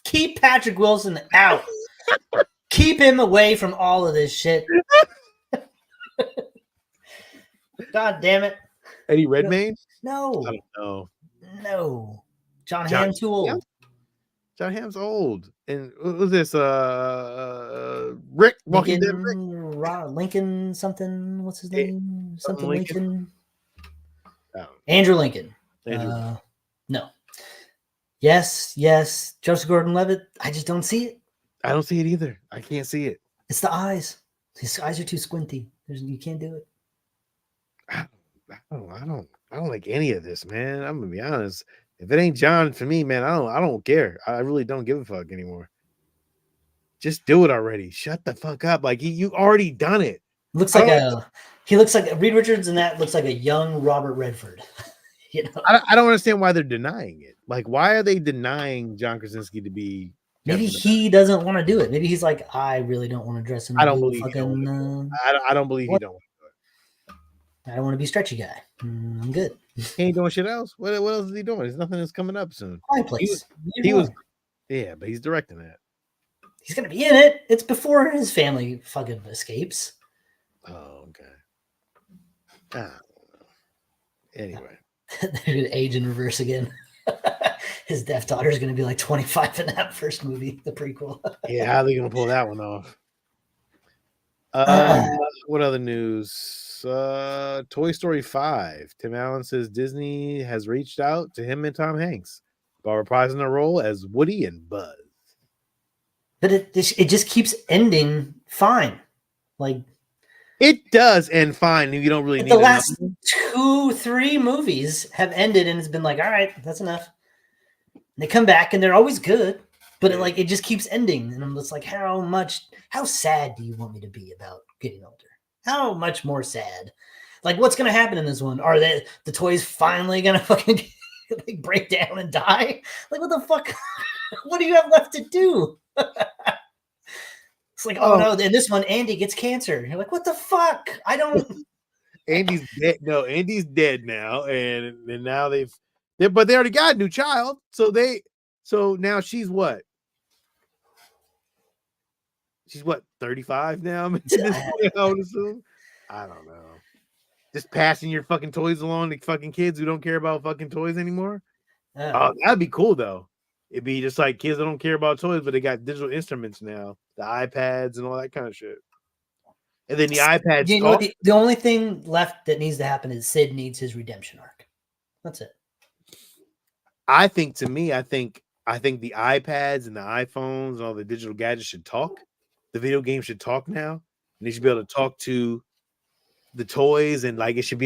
Keep Patrick Wilson out. Keep him away from all of this shit. God damn it. Eddie Redmayne? No. I don't know. No. John Hamm too old. John Hamm's old. And what was this? Rick Walking Dead. Lincoln something. What's his name? Something Lincoln. Andrew Lincoln. No. Yes. Joseph Gordon-Levitt. I just don't see it. I don't see it either. I can't see it. It's the eyes. His eyes are too squinty. You can't do it. I don't like any of this, man. I'm gonna be honest. If it ain't John for me, man, I don't care. I really don't give a fuck anymore. Just do it already. Shut the fuck up. Like you already done it. He looks like Reed Richards, and that looks like a young Robert Redford. You know, I don't understand why they're denying it. Like, why are they denying John Krasinski to be? Maybe he doesn't want to do it. Maybe he's like, I really don't want to dress in. I don't believe. I don't believe he don't. I don't want to be a stretchy guy. I'm good. He ain't doing shit else. What else is he doing? There's nothing that's coming up soon. Fireplace. He was, yeah, but he's directing that. He's gonna be in it. It's before his family fucking escapes. Oh, okay. I don't know. Anyway, they're gonna age in reverse again. His deaf daughter is gonna be like 25 in that first movie, the prequel. Yeah, how are they gonna pull that one off? What other news? Toy Story 5. Tim Allen says Disney has reached out to him and Tom Hanks about reprising their role as Woody and Buzz. But it just keeps ending fine. Like it does end fine, and you don't really need the last 2-3 movies have ended, and it's been like, all right, that's enough. And they come back, and they're always good, but it just keeps ending, and I'm just like, how sad do you want me to be about getting older? How much more sad? Like, what's going to happen in this one? Are the toys finally going to fucking like break down and die. Like, what the fuck? What do you have left to do? It's like, oh no, in this one, Andy gets cancer. You're like, what the fuck? I don't. Andy's dead. No, Andy's dead now, and now but they already got a new child. So now she's what? She's what, 35 now? I would assume. I don't know. Just passing your fucking toys along to fucking kids who don't care about fucking toys anymore. Oh, that'd be cool though. It'd be just like kids that don't care about toys, but they got digital instruments now, the iPads and all that kind of shit. And then the iPads. You know, the only thing left that needs to happen is Sid needs his redemption arc. That's it. I think the iPads and the iPhones and all the digital gadgets should talk. The video game should talk now. And they should be able to talk to the toys, and like it should be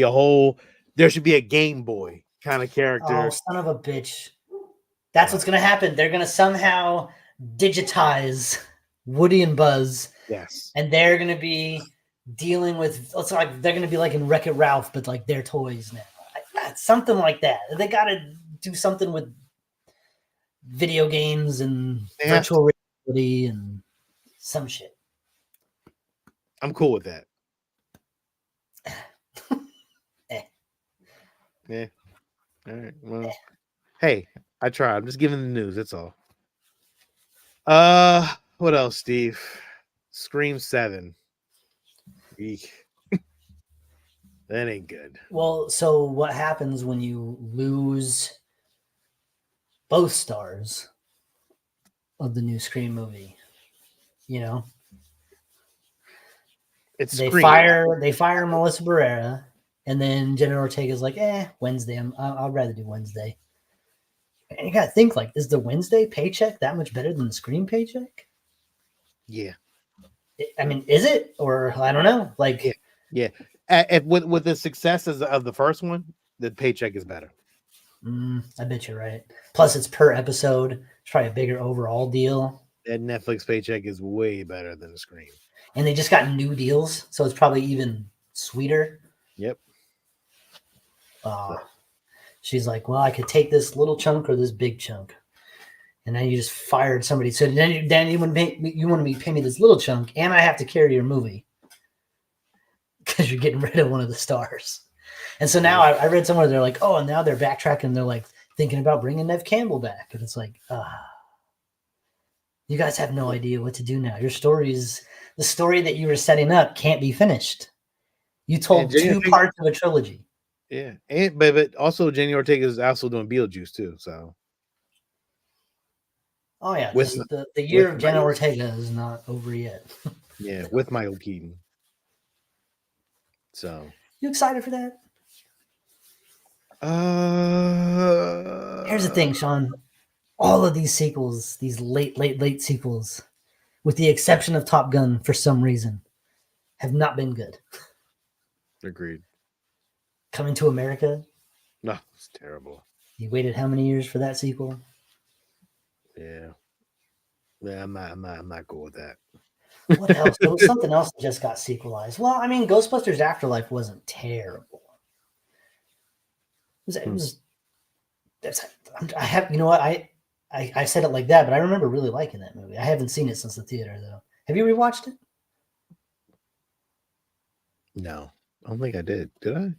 there should be a Game Boy kind of character. Oh, son of a bitch. That's what's gonna happen. They're gonna somehow digitize Woody and Buzz. Yes. And they're gonna be dealing with, it's like they're gonna be like in Wreck-It Ralph, but like their toys now. Something like that. They gotta do something with video games and virtual reality and some shit. I'm cool with that. Yeah. All right. Well, hey, I tried. I'm just giving the news. That's all. What else, Steve? Scream 7. Eek. That ain't good. Well, so what happens when you lose both stars of the new Scream movie? You know, they fire Melissa Barrera, and then Jenna Ortega's like, Wednesday. I'd rather do Wednesday. And you gotta think, like, is the Wednesday paycheck that much better than the Scream paycheck? Yeah. I mean, is it? Or I don't know. Like, yeah. With the successes of the first one, the paycheck is better. I bet you're right. Plus, it's per episode. It's probably a bigger overall deal. That Netflix paycheck is way better than the Scream. And they just got new deals, so it's probably even sweeter. Yep. She's like, well, I could take this little chunk or this big chunk. And then you just fired somebody. So then you want to pay me this little chunk, and I have to carry your movie because you're getting rid of one of the stars. And so now I read somewhere they're like, oh, and now they're backtracking. They're like thinking about bringing Nev Campbell back. And it's like, you guys have no idea what to do now. Your the story that you were setting up can't be finished. You told two parts of a trilogy. Yeah. But also Jenny Ortega is also doing Beetlejuice too. So. Oh yeah, the year of Jenna Ortega is not over yet. Yeah, with Michael Keaton. So you excited for that? Here's the thing, Sean. All of these sequels, these late sequels, with the exception of Top Gun, for some reason, have not been good. Agreed. Coming to America? No, it's terrible. You waited how many years for that sequel? Yeah. I'm not cool with that. What else? There was something else that just got sequelized. Well, I mean, Ghostbusters Afterlife wasn't terrible. It was. I have. You know what? I said it like that, but I remember really liking that movie. I haven't seen it since the theater, though. Have you rewatched it? No, I don't think I did. Did I?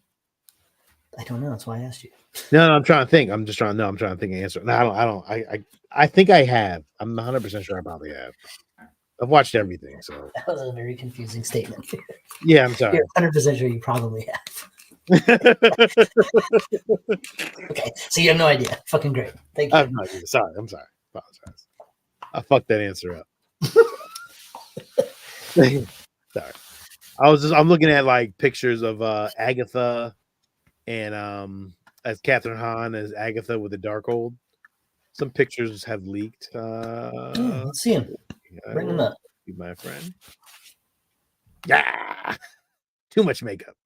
I don't know. That's why I asked you. No, I'm trying to think. I'm trying to think of the answer. No, I don't. I think I have. I'm 100% sure I probably have. I've watched everything. So that was a very confusing statement. Yeah, I'm sorry. You're 100% sure you probably have. Okay, so you have no idea. Fucking great. Thank you. I have no idea. Sorry. I'm sorry. Apologize. I fucked that answer up. Sorry. I'm looking at like pictures of Agatha and as Catherine Hahn as Agatha with the Darkhold. Some pictures have leaked. Let's see them. Bring them up. Be my friend. Yeah. Too much makeup.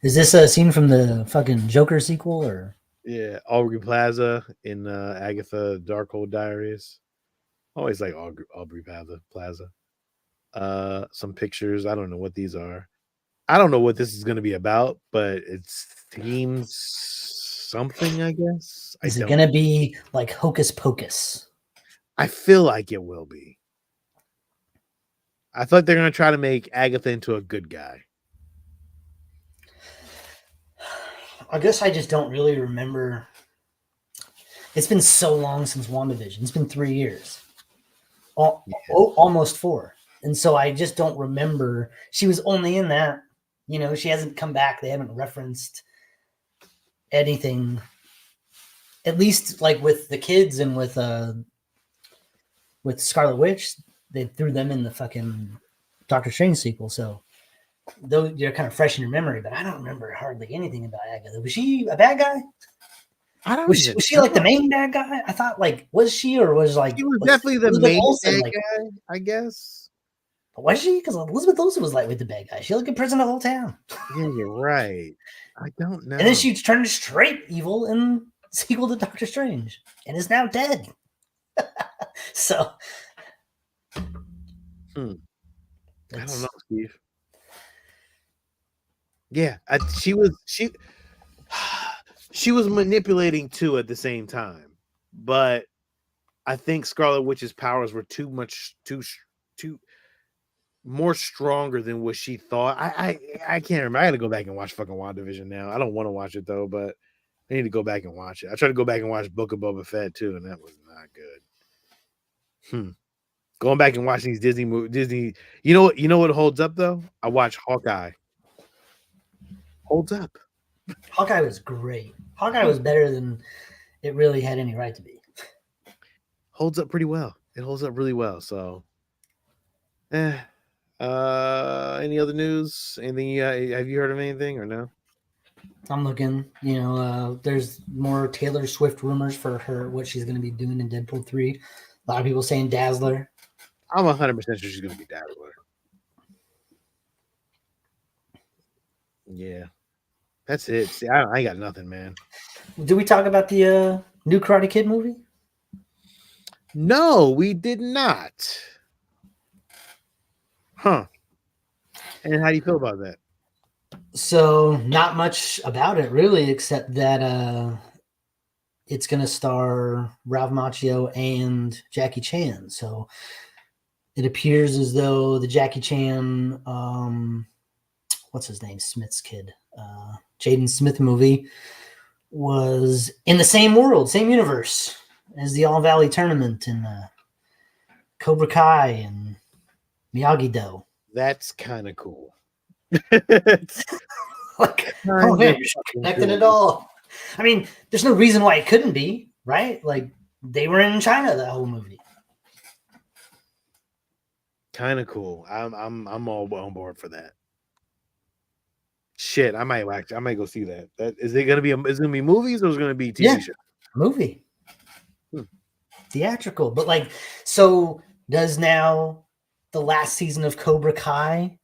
Is this a scene from the fucking Joker sequel or? Yeah, Aubrey Plaza in Agatha Darkhold Diaries. Always like Aubrey Plaza. Some pictures. I don't know what these are. I don't know what this is going to be about, but it seems something, I guess. Is it going to be like Hocus Pocus? I feel like it will be. I thought they're going to try to make Agatha into a good guy. I guess I just don't really remember. It's been so long since WandaVision. It's been 3 years. Almost 4. And so I just don't remember. She was only in that. You know, she hasn't come back. They haven't referenced anything. At least like with the kids and with Scarlet Witch, they threw them in the fucking Doctor Strange sequel. So though you're kind of fresh in your memory, but I don't remember hardly anything about Agatha. Was she a bad guy? I don't. Was she like the main bad guy? I thought like was she or was like she was definitely the Elizabeth main Olsen, bad guy, I guess. Was she? Because Elizabeth Olsen was like with the bad guy. She like in prison the whole time. Yeah, you're right. I don't know. And then she turned straight evil in sequel to Doctor Strange and is now dead. So I don't know, Steve. Yeah, she was manipulating two at the same time, but I think Scarlet Witch's powers were too more stronger than what she thought. I can't remember. I got to go back and watch fucking WandaVision now. I don't want to watch it though, but I need to go back and watch it. I tried to go back and watch Book of Boba Fett too, and that was not good. Going back and watching these Disney movies. You know what holds up though? I watched Hawkeye. Holds up. Hawkeye was great. Hawkeye was better than it really had any right to be. Holds up pretty well. It holds up really well. So, any other news? Anything? Have you heard of anything or no? I'm looking. There's more Taylor Swift rumors for her what she's going to be doing in Deadpool 3. A lot of people saying Dazzler. I'm 100% sure she's going to be Dazzler. Yeah. That's it. See, I ain't got nothing, man. Did we talk about the new Karate Kid movie? No, we did not. Huh. And how do you feel about that? So, not much about it, really, except that it's going to star Ralph Macchio and Jackie Chan. So, it appears as though the Jackie Chan, what's his name? Smith's kid. Jaden Smith movie was in the same world, same universe as the All Valley Tournament and Cobra Kai and Miyagi-Do. That's kind of cool. Like, oh man, you're connecting it all. I mean, there's no reason why it couldn't be, right? Like they were in China that whole movie. Kind of cool. I'm all on board for that. Shit, I might go see that. Is it gonna be movies or is it gonna be TV show? Movie. Theatrical. But like, so does now the last season of Cobra Kai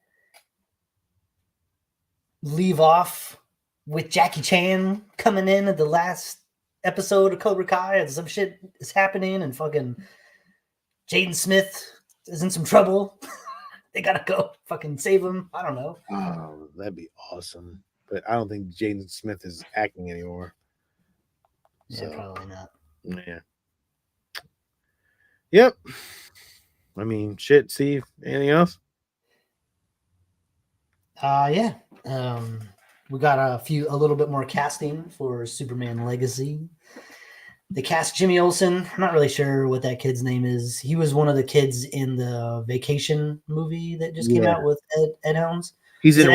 leave off with Jackie Chan coming in at the last episode of Cobra Kai and some shit is happening and fucking Jaden Smith is in some trouble? They gotta go fucking save him. I don't know. Oh, that'd be awesome. But I don't think Jaden Smith is acting anymore. Yeah, so, probably not. Yeah. Yep. I mean, shit, Steve. Anything else? Yeah. We got a little bit more casting for Superman Legacy. They cast Jimmy Olsen. I'm not really sure what that kid's name is. He was one of the kids in the Vacation movie that just came out with Ed Helms. He's in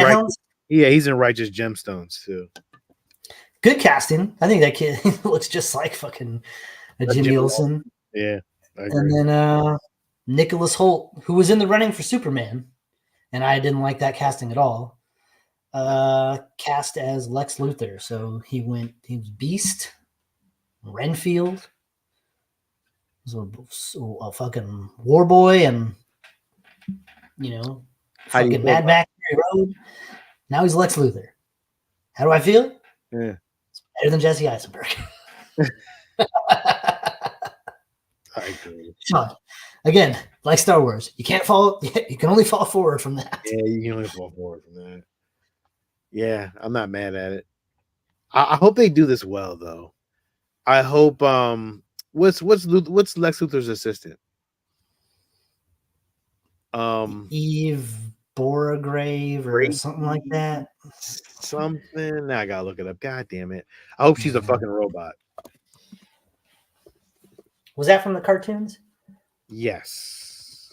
he's in Righteous Gemstones too. Good casting. I think that kid looks just like fucking Jimmy Olsen. Yeah. I agree. And then Nicholas Hoult, who was in the running for Superman, and I didn't like that casting at all. Cast as Lex Luthor. So he was Beast, Renfield, so a fucking war boy, and fucking Mad Max Road. Now he's Lex Luthor. How do I feel? Yeah, it's better than Jesse Eisenberg. I agree. Sean, again, like Star Wars, you can't fall. You can only fall forward from that. Yeah, you can only fall forward from that. Yeah, I'm not mad at it. I hope they do this well though. I hope what's Lex Luthor's assistant? Eve Borgrave or something like Gracie that. something. Now I gotta look it up. God damn it. I hope she's a fucking robot. Was that from the cartoons? Yes.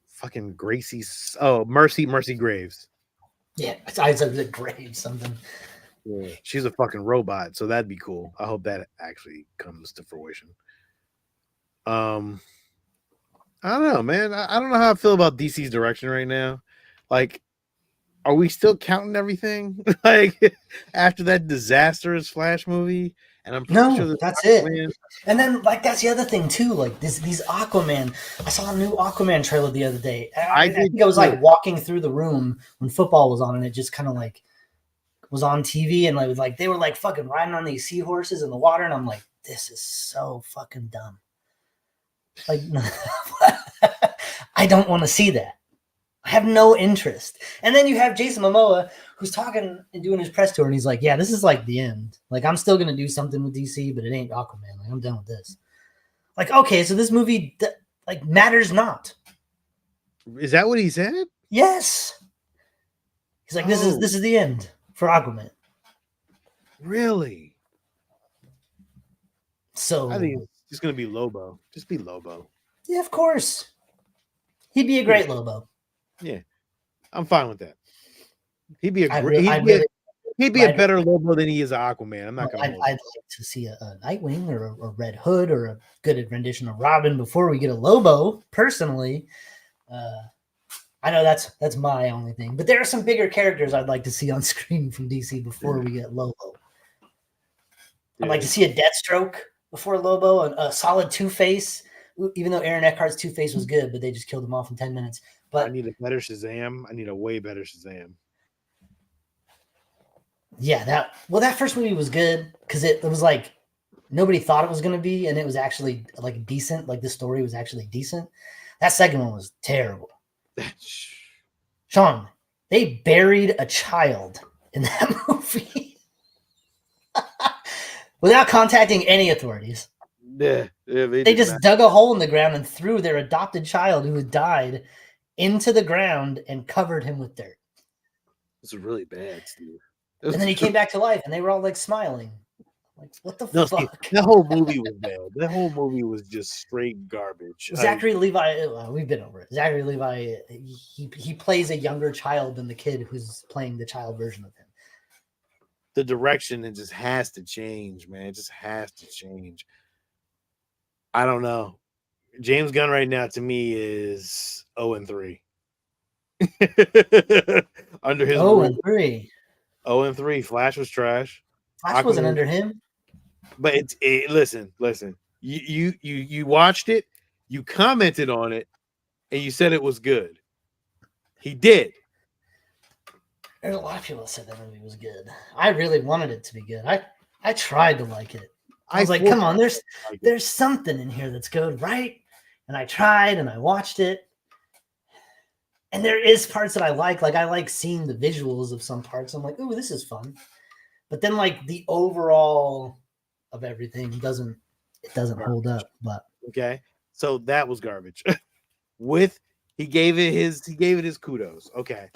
Fucking Gracie. Oh, Mercy Graves. Yeah, I said the Graves something. Yeah, she's a fucking robot, so that'd be cool. I hope that actually comes to fruition. I don't know, man. I don't know how I feel about DC's direction right now. Like, are we still counting everything? Like after that disastrous Flash movie? And I'm pretty sure that's it. And then like that's the other thing too. Like these Aquaman. I saw a new Aquaman trailer the other day. I think I was like walking through the room when football was on, and it just kind of like was on TV, and like they were like fucking riding on these seahorses in the water, and I'm like, this is so fucking dumb. Like, I don't want to see that. I have no interest. And then you have Jason Momoa who's talking and doing his press tour, and he's like, yeah, this is like the end. Like, I'm still going to do something with DC, but it ain't Aquaman. Like, I'm done with this. Like, okay, so this movie, like, matters not. Is that what he said? Yes. He's like, this is the end for Aquaman. Really? So I think it's just going to be Lobo. Just be Lobo. Yeah, of course. He'd be a great Lobo. Yeah, I'm fine with that. He'd be a better Lobo than he is Aquaman. I'm not gonna. I'd like to see a Nightwing or a Red Hood or a good rendition of Robin before we get a Lobo. Personally, I know that's my only thing, but there are some bigger characters I'd like to see on screen from DC before we get Lobo. I'd like to see a Deathstroke before Lobo, a solid Two-Face. Even though Aaron Eckhart's Two-Face was good, but they just killed him off in 10 minutes. But I need a better Shazam. I need a way better Shazam. Yeah, that first movie was good because it was like nobody thought it was going to be, and it was actually like decent. Like the story was actually decent. That second one was terrible. Sean, they buried a child in that movie without contacting any authorities. Yeah, they just dug a hole in the ground and threw their adopted child who had died into the ground and covered him with dirt. It's really bad, Steve. And then he came back to life, and they were all like smiling. Like, what the fuck? Steve, that whole movie was bad. That whole movie was just straight garbage. Zachary Levi, we've been over it. Zachary Levi, he plays a younger child than the kid who's playing the child version of him. The direction, it just has to change, man. It just has to change. I don't know. James Gunn right now to me is 0-3. Under his 0-3. 0-3. Flash was trash. Flash wasn't under him. But listen. You watched it, you commented on it, and you said it was good. He did. There's a lot of people that said that movie was good. I really wanted it to be good. I tried to like it. I was like, come on, there's something in here that's good, right? And I tried and I watched it. And there is parts that I like. Like, I like seeing the visuals of some parts. I'm like, ooh, this is fun. But then, like, the overall of everything doesn't hold up. But okay. So that was garbage. He gave it his kudos. Okay.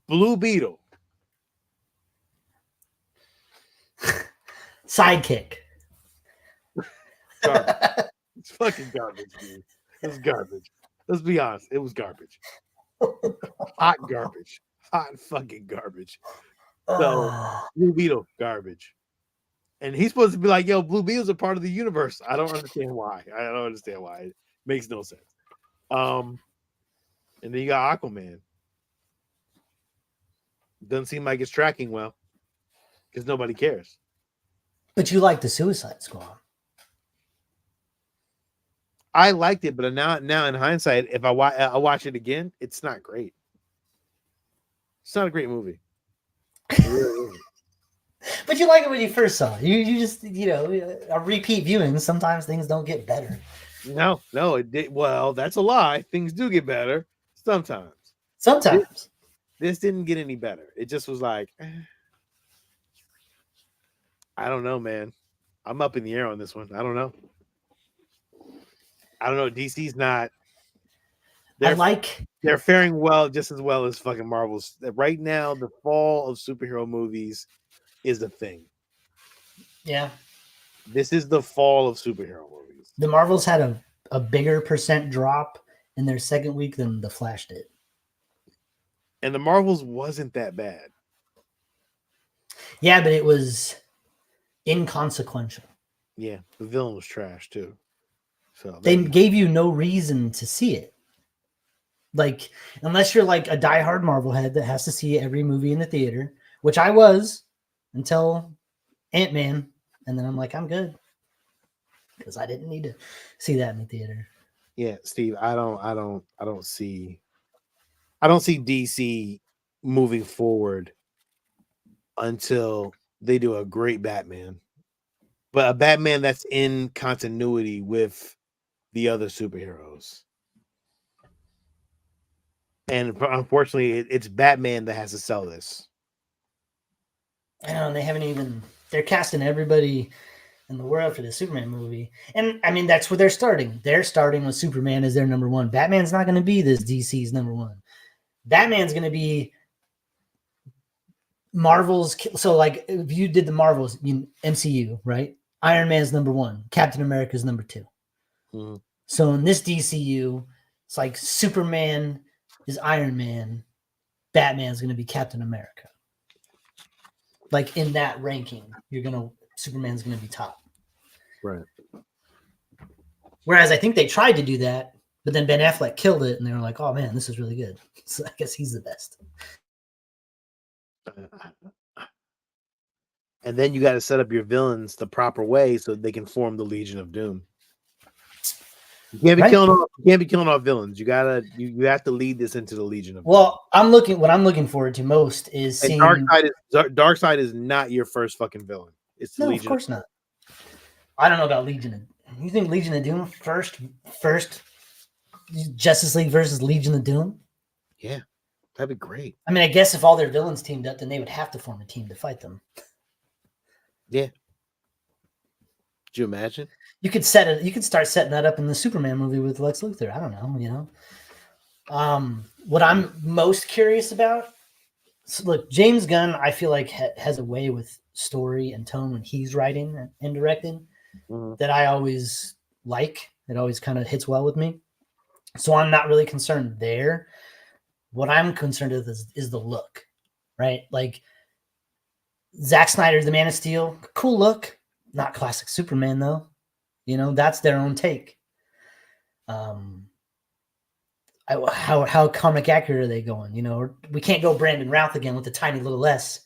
Blue Beetle. Sidekick. It's fucking garbage, dude. It was garbage. Let's be honest. It was garbage. Hot garbage. Hot fucking garbage. So Blue Beetle, garbage. And he's supposed to be like, yo, Blue Beetle's a part of the universe. I don't understand why. It makes no sense. And then you got Aquaman. Doesn't seem like it's tracking well. Because nobody cares. But you like the Suicide Squad. I liked it, but now in hindsight, if I watch it again, it's not great. It's not a great movie. It really isn't. But you like it when you first saw it. You just, a repeat viewing, sometimes things don't get better. No, it did. Well, that's a lie. Things do get better sometimes. This didn't get any better. It just was like, I don't know, man. I'm up in the air on this one. I don't know. DC's not. They're faring well, just as well as fucking Marvel's. Right now, the fall of superhero movies is a thing. Yeah. This is the fall of superhero movies. The Marvels had a bigger percent drop in their second week than the Flash did. And the Marvels wasn't that bad. Yeah, but it was inconsequential. Yeah, the villain was trash too. So they gave you no reason to see it. Like, unless you're like a diehard Marvel head that has to see every movie in the theater, which I was until Ant-Man, and then I'm like, I'm good because I didn't need to see that in the theater. Yeah, Steve, I don't see DC moving forward until they do a great Batman, but a Batman that's in continuity with the other superheroes. And unfortunately, it's Batman that has to sell this. I know, they haven't even. They're casting everybody in the world for the Superman movie, and I mean that's where they're starting. They're starting with Superman as their number one. Batman's not going to be this DC's number one. Batman's going to be Marvel's. So, like, if you did the Marvels, MCU, right? Iron Man's number one. Captain America's number two. Mm-hmm. So in this DCU, it's like Superman is Iron Man, Batman's going to be Captain America. Like in that ranking, Superman's going to be top. Right. Whereas I think they tried to do that, but then Ben Affleck killed it, and they were like, "Oh man, this is really good." So I guess he's the best. And then you got to set up your villains the proper way so they can form the Legion of Doom. You can't be killing off villains. You have to lead this into the Legion of Doom. What I'm looking forward to most is seeing Darkseid is not your first fucking villain. It's the Legion. Of course not. I don't know about Legion. You think Legion of Doom first Justice League versus Legion of Doom? Yeah, that'd be great. I mean, I guess if all their villains teamed up, then they would have to form a team to fight them. Yeah. Could you imagine? You could start setting that up in the Superman movie with Lex Luthor. I don't know, What I'm most curious about, so look, James Gunn, I feel like has a way with story and tone when he's writing and directing that I always like. It always kind of hits well with me. So I'm not really concerned there. What I'm concerned with is the look, right? Like Zack Snyder's The Man of Steel, cool look, not classic Superman though. That's their own take. How comic accurate are they going? We can't go Brandon Routh again with the tiny little S.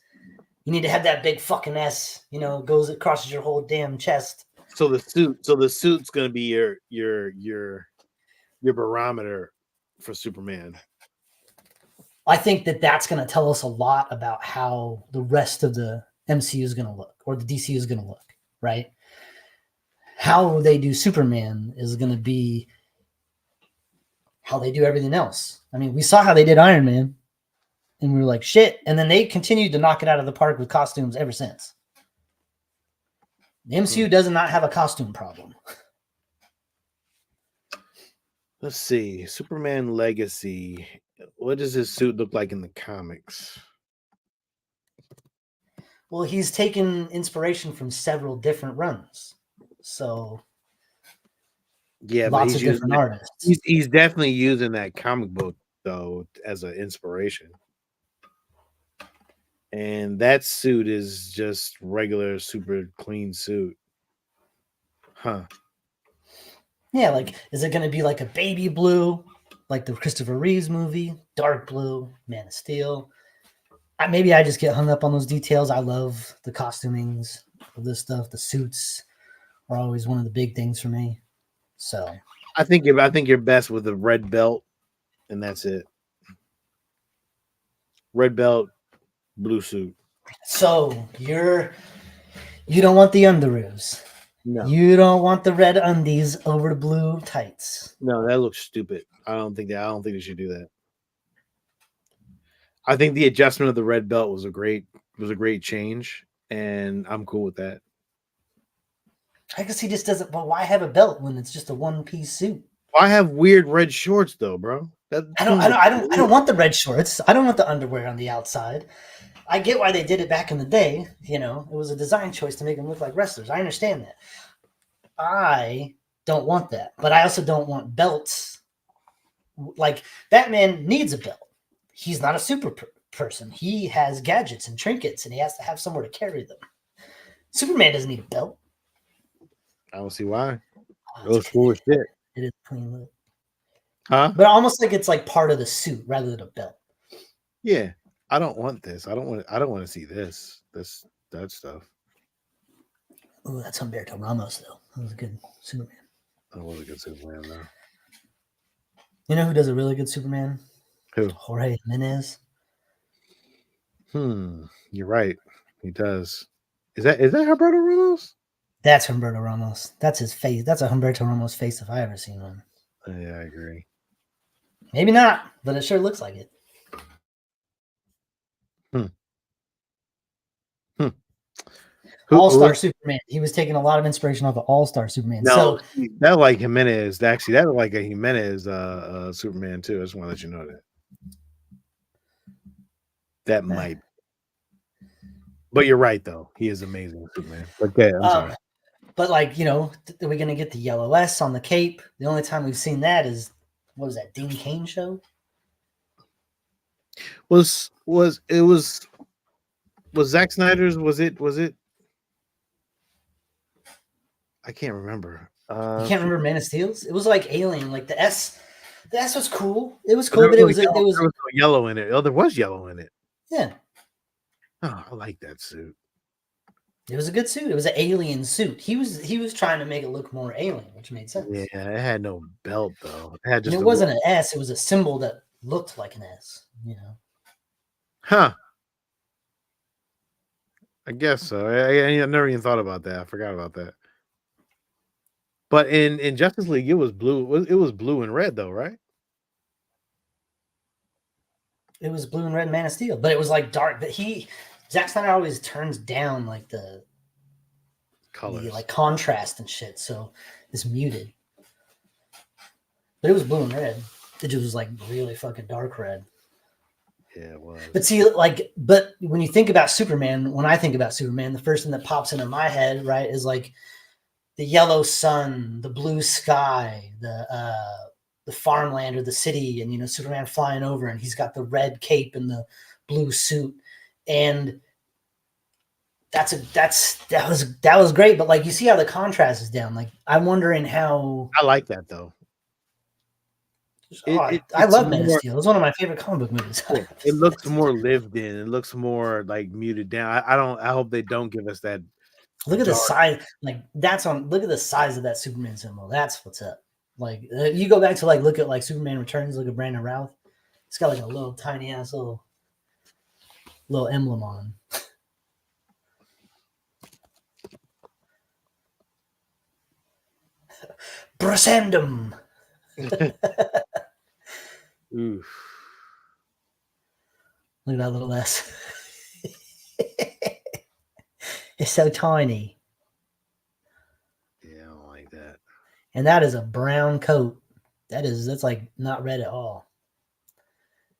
You need to have that big fucking S. Goes across your whole damn chest. So the suit's gonna be your barometer for Superman. I think that's going to tell us a lot about how the rest of the MCU is going to look, or the DC is going to look, right? How they do Superman is going to be how they do everything else. I mean, we saw how they did Iron Man, and we were like, shit. And then they continued to knock it out of the park with costumes ever since. The MCU does not have a costume problem. Let's see. Superman Legacy. What does his suit look like in the comics? Well, he's taken inspiration from several different runs. So, yeah, lots of different artists. He's definitely using that comic book, though, as an inspiration. And that suit is just regular, super clean suit. Huh. Yeah, like, is it going to be like a baby blue, like the Christopher Reeves movie, dark blue, Man of Steel? Maybe I just get hung up on those details. I love the costumings of this stuff. The suits are always one of the big things for me. So I think you're best with a red belt, and that's it. Red belt, blue suit. So you don't want the underoos. No. You don't want the red undies over the blue tights. No, that looks stupid. I don't think they should do that. I think the adjustment of the red belt was a great change, and I'm cool with that. I guess he just doesn't. But why have a belt when it's just a one-piece suit? Why have weird red shorts though, bro? I don't want the red shorts. I don't want the underwear on the outside. I get why they did it back in the day. You know, it was a design choice to make them look like wrestlers. I understand that. I don't want that, but I also don't want belts. Like Batman needs a belt. He's not a super person. He has gadgets and trinkets, and he has to have somewhere to carry them. Superman doesn't need a belt. I don't see why. It looks cool as shit. It is clean look. Huh? But almost like it's like part of the suit rather than a belt. Yeah. I don't want this. I don't want to see that stuff. Oh, that's Humberto Ramos though. That was a good Superman. That was a good Superman though. You know who does a really good Superman? Who? Jorge Jimenez. You're right. He does. Is that Humberto Ramos? That's Humberto Ramos. That's his face. That's a Humberto Ramos face if I ever seen one. Yeah, I agree. Maybe not, but it sure looks like it. All-Star Superman. He was taking a lot of inspiration off of All-Star Superman. No, that like Jimenez. Actually, that like a Jimenez Superman too. I just want to let you know that. That might. But you're right though. He is amazing Superman. Okay, I'm sorry. But like, you know, are we gonna get the yellow S on the cape? The only time we've seen that is what was that, Dean Cain show? Was Zack Snyder's? Was it? I can't remember. You can't remember Man of Steel's? It was like Alien. Like the S was cool. It was cool, but there was no yellow in it. Oh, there was yellow in it. Yeah. Oh, I like that suit. It was a good suit. It was an alien suit. He was trying to make it look more alien, which made sense. Yeah, it had no belt though. It had just. And it wasn't an S. It was a symbol that looked like an S. You know. Huh. I guess so. I never even thought about that. I forgot about that. But in Justice League, it was blue. It was blue and red though, right? It was blue and red Man of Steel, but it was like dark. But Zack Snyder always turns down like the colors, like contrast and shit. So it's muted. But it was blue and red. It just was like really fucking dark red. Yeah, it was. But see, but when you think about Superman, when I think about Superman, the first thing that pops into my head, right, is like the yellow sun, the blue sky, the farmland or the city, and, you know, Superman flying over, and he's got the red cape and the blue suit. And that was great. But like, you see how the contrast is down. Like, I'm wondering how. I like that though. I love Man of Steel. It's one of my favorite comic book movies. It looks more lived in. It looks more like muted down. I hope they don't give us that. Look at the size. Like look at the size of that Superman symbol. That's what's up. Like you go back to like look at like Superman Returns. Look at Brandon Routh. It's got like a little tiny ass little emblem on. Brasandum. Oof. Look at that little S. It's so tiny. Yeah, I don't like that. And that is a brown coat. That's like not red at all.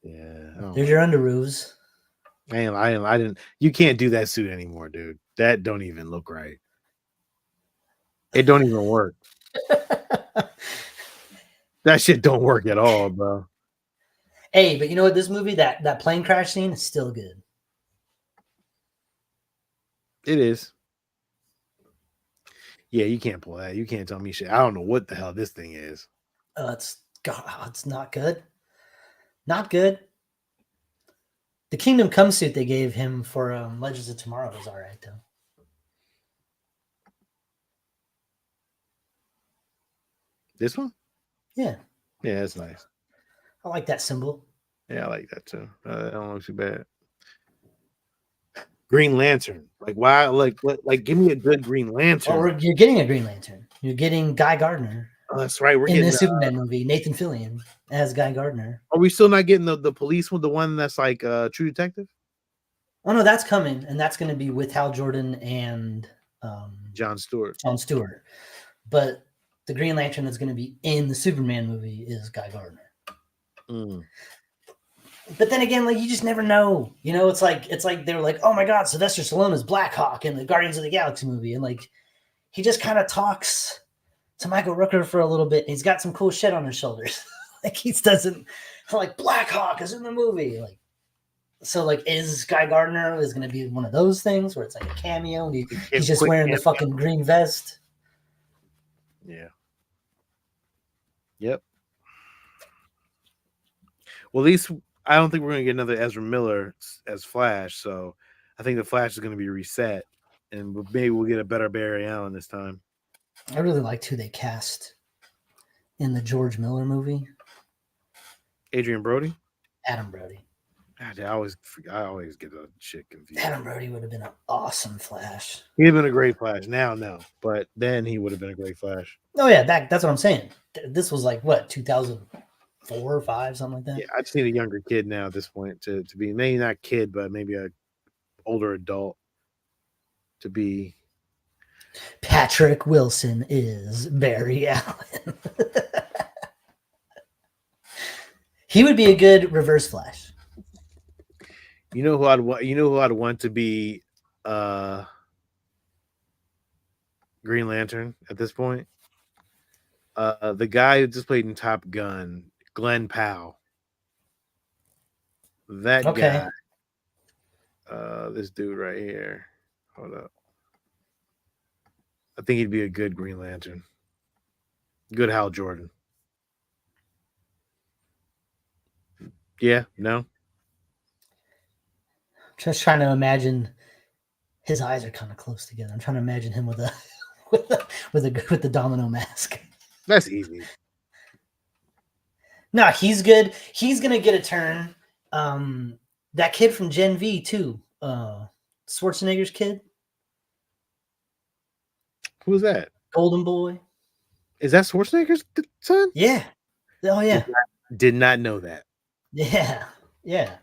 Yeah. There's your underoos. I didn't. You can't do that suit anymore, dude. That don't even look right. It don't even work. That shit don't work at all, bro. Hey, but you know what? This movie, that plane crash scene is still good. It is. Yeah, you can't pull that. You can't tell me shit. I don't know what the hell this thing is. It's not good. Not good. The Kingdom Come suit they gave him for Legends of Tomorrow was all right, though. This one? Yeah. Yeah, it's nice. I like that symbol. Yeah, I like that too. I don't look too bad. Green Lantern. Like, why? Like, give me a good Green Lantern. Or you're getting a Green Lantern. You're getting Guy Gardner. Oh, that's right. We're in getting the Superman movie. Nathan Fillion as Guy Gardner. Are we still not getting the police one, the one that's like True Detective? Oh no, that's coming, and that's going to be with Hal Jordan and Jon Stewart. But the Green Lantern that's going to be in the Superman movie is Guy Gardner. But then again, like you just never know. You know, it's like they were like, oh my God, Sylvester Stallone is Blackhawk in the Guardians of the Galaxy movie, and like he just kind of talks to Michael Rooker for a little bit. And he's got some cool shit on his shoulders. Like he doesn't like Blackhawk is in the movie. Like so, like is Guy Gardner is going to be one of those things where it's like a cameo and he's just wearing the fucking green vest. Yeah. Yep. Well, at least I don't think we're going to get another Ezra Miller as Flash, so I think the Flash is going to be reset, and maybe we'll get a better Barry Allen this time. I really liked who they cast in the George Miller movie. Adrian Brody? Adam Brody. God, I always get that shit confused. Adam Brody would have been an awesome Flash. He'd have been a great Flash. Now, no. But then he would have been a great Flash. Oh, yeah, that's what I'm saying. This was like, what, 2004 or 5, something like that? Yeah, I just need a younger kid now at this point to be, maybe not kid, but maybe a older adult to be. Patrick Wilson is Barry Allen. He would be a good Reverse Flash. You know who I'd want to be Green Lantern at this point? The guy who just played in Top Gun, Glenn Powell. That guy. This dude right here. Hold up. I think he'd be a good Green Lantern. Good Hal Jordan. Yeah, no. Just trying to imagine. His eyes are kind of close together. I'm trying to imagine him with the domino mask. That's easy. No, he's good. He's gonna get a turn. That kid from Gen V too. Schwarzenegger's kid. Who's that? Golden Boy. Is that Schwarzenegger's son? Yeah. Oh yeah. Did not know that. Yeah. Yeah.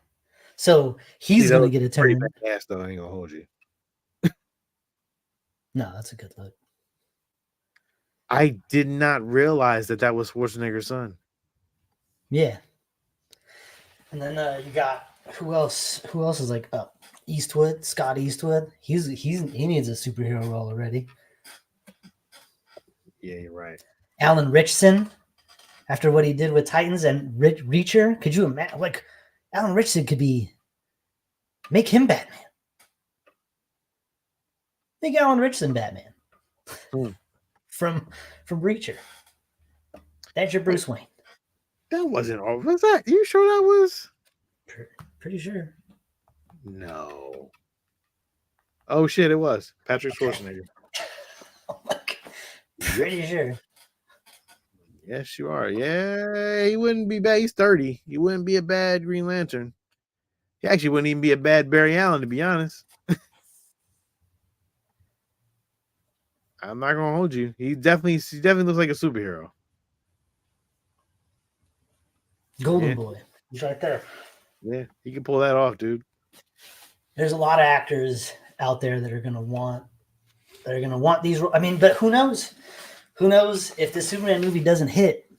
So he's gonna get a turn. Ass though, I ain't gonna hold you. No, that's a good look. I did not realize that was Schwarzenegger's son. Yeah. And then you got who else? Who else is like Eastwood, Scott Eastwood. He needs a superhero role already. Yeah, you're right. Alan Ritchson, after what he did with Titans and Reacher, could you imagine? Like Alan Ritchson could make him Batman. Make Alan Ritchson Batman. From Reacher. That's your Bruce Wayne. That wasn't all. Was that? You sure that was? Pretty sure. No. Oh shit! It was Patrick Schwarzenegger. Oh my God. Pretty sure. Yes, you are. Yeah, he wouldn't be bad. He's 30. He wouldn't be a bad Green Lantern. He actually wouldn't even be a bad Barry Allen, to be honest. I'm not gonna hold you. He definitely looks like a superhero. Golden Boy. He's right there. Yeah, he can pull that off, dude. There's a lot of actors out there that are gonna want these. I mean, but who knows? Who knows if the Superman movie doesn't hit?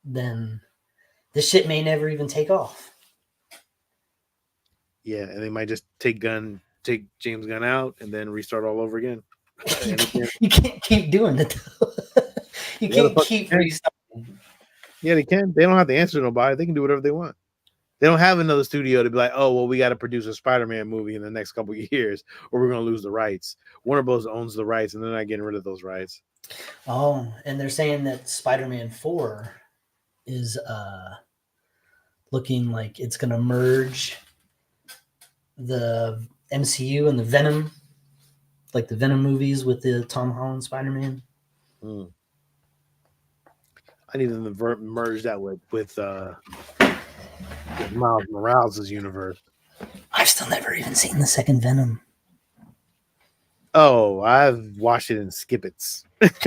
Then this shit may never even take off. Yeah, and they might just take James Gunn out and then restart all over again. You can't keep doing it. You can't keep restarting. Yeah, they can. They don't have to answer to nobody. They can do whatever they want. They don't have another studio to be like, oh, well, we got to produce a Spider-Man movie in the next couple of years, or we're going to lose the rights. Warner Bros. Owns the rights, and they're not getting rid of those rights. Oh, and they're saying that Spider-Man 4 is looking like it's going to merge the MCU and the Venom, like the Venom movies with the Tom Holland Spider-Man. I need them to merge that with Miles Morales' universe. I've still never even seen the second Venom. Oh, I've watched it in skippets. It's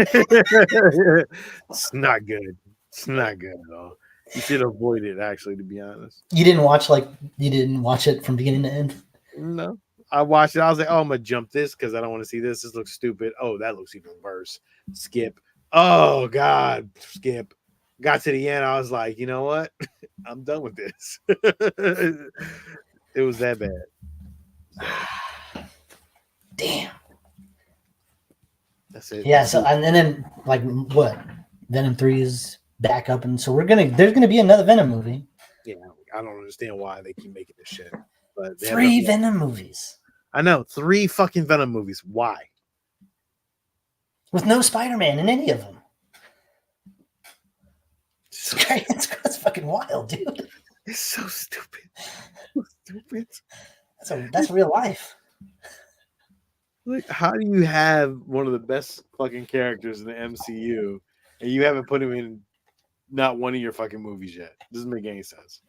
not good. It's not good at all. You should avoid it, actually, to be honest. You didn't watch it from beginning to end? No. I watched it. I was like, oh, I'm going to jump this because I don't want to see this. This looks stupid. Oh, that looks even worse. Skip. Oh, God. Skip. Got to the end. I was like, you know what? I'm done with this. It was that bad. So. Damn. That's it. Yeah. So and then like what? Venom 3 is back up, and so there's gonna be another Venom movie. Yeah, I don't understand why they keep making this shit. But 3 Venom movies. I know 3 fucking Venom movies. Why? With no Spider-Man in any of them. It's fucking wild, dude. It's so stupid. So stupid. That's real life. Like, how do you have one of the best fucking characters in the MCU and you haven't put him in not one of your fucking movies yet? Doesn't make any sense.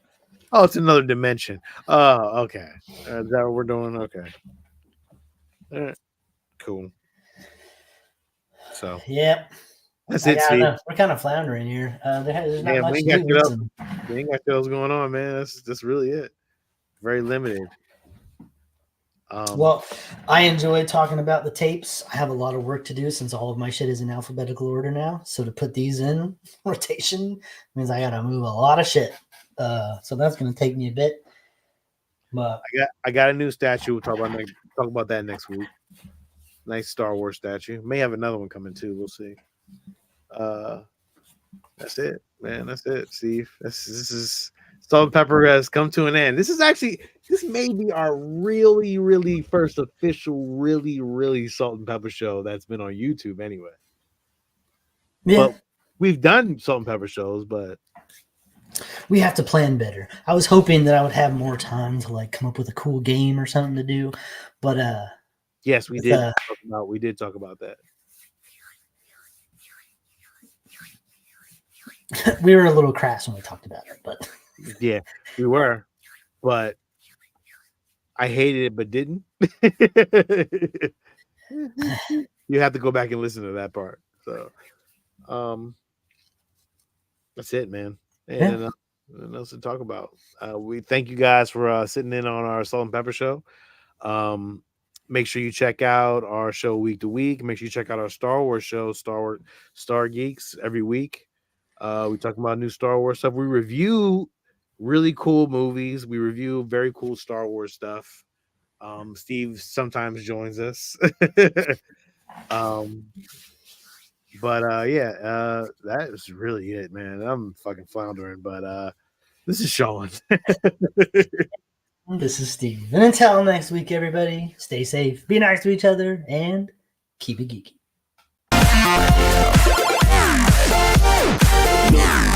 Oh, it's another dimension. Oh, okay. Is that what we're doing? Okay. All right. Cool. So. Yep. That's it, Steve. We're kind of floundering here. There's not much we ain't got shit else going on, man. That's really it. Very limited. Well, I enjoy talking about the tapes. I have a lot of work to do since all of my shit is in alphabetical order now. So to put these in rotation means I gotta move a lot of shit. So that's gonna take me a bit. But I got a new statue. We'll talk about that next week. Nice Star Wars statue. May have another one coming too. We'll see. That's it, man. That's it, Steve. This is Salt and Pepper has come to an end. This may be our really, really first official, really, really Salt and Pepper show that's been on YouTube anyway. Yeah. But we've done Salt and Pepper shows, but we have to plan better. I was hoping that I would have more time to like come up with a cool game or something to do. But yes, we did talk about that. We were a little crass when we talked about it, but yeah, we were. But I hated it, but didn't. You have to go back and listen to that part. So, that's it, man. And nothing else to talk about. We thank you guys for sitting in on our Salt and Pepper show. Make sure you check out our show week to week. Make sure you check out our Star Wars show, Star Geekz, every week. We talk about new Star Wars stuff. We review really cool movies. We review very cool Star Wars stuff. Steve sometimes joins us. That is really it, man. I'm fucking floundering, but this is Sean. This is Steve. And until next week, everybody, stay safe, be nice to each other, and keep it geeky. Yeah.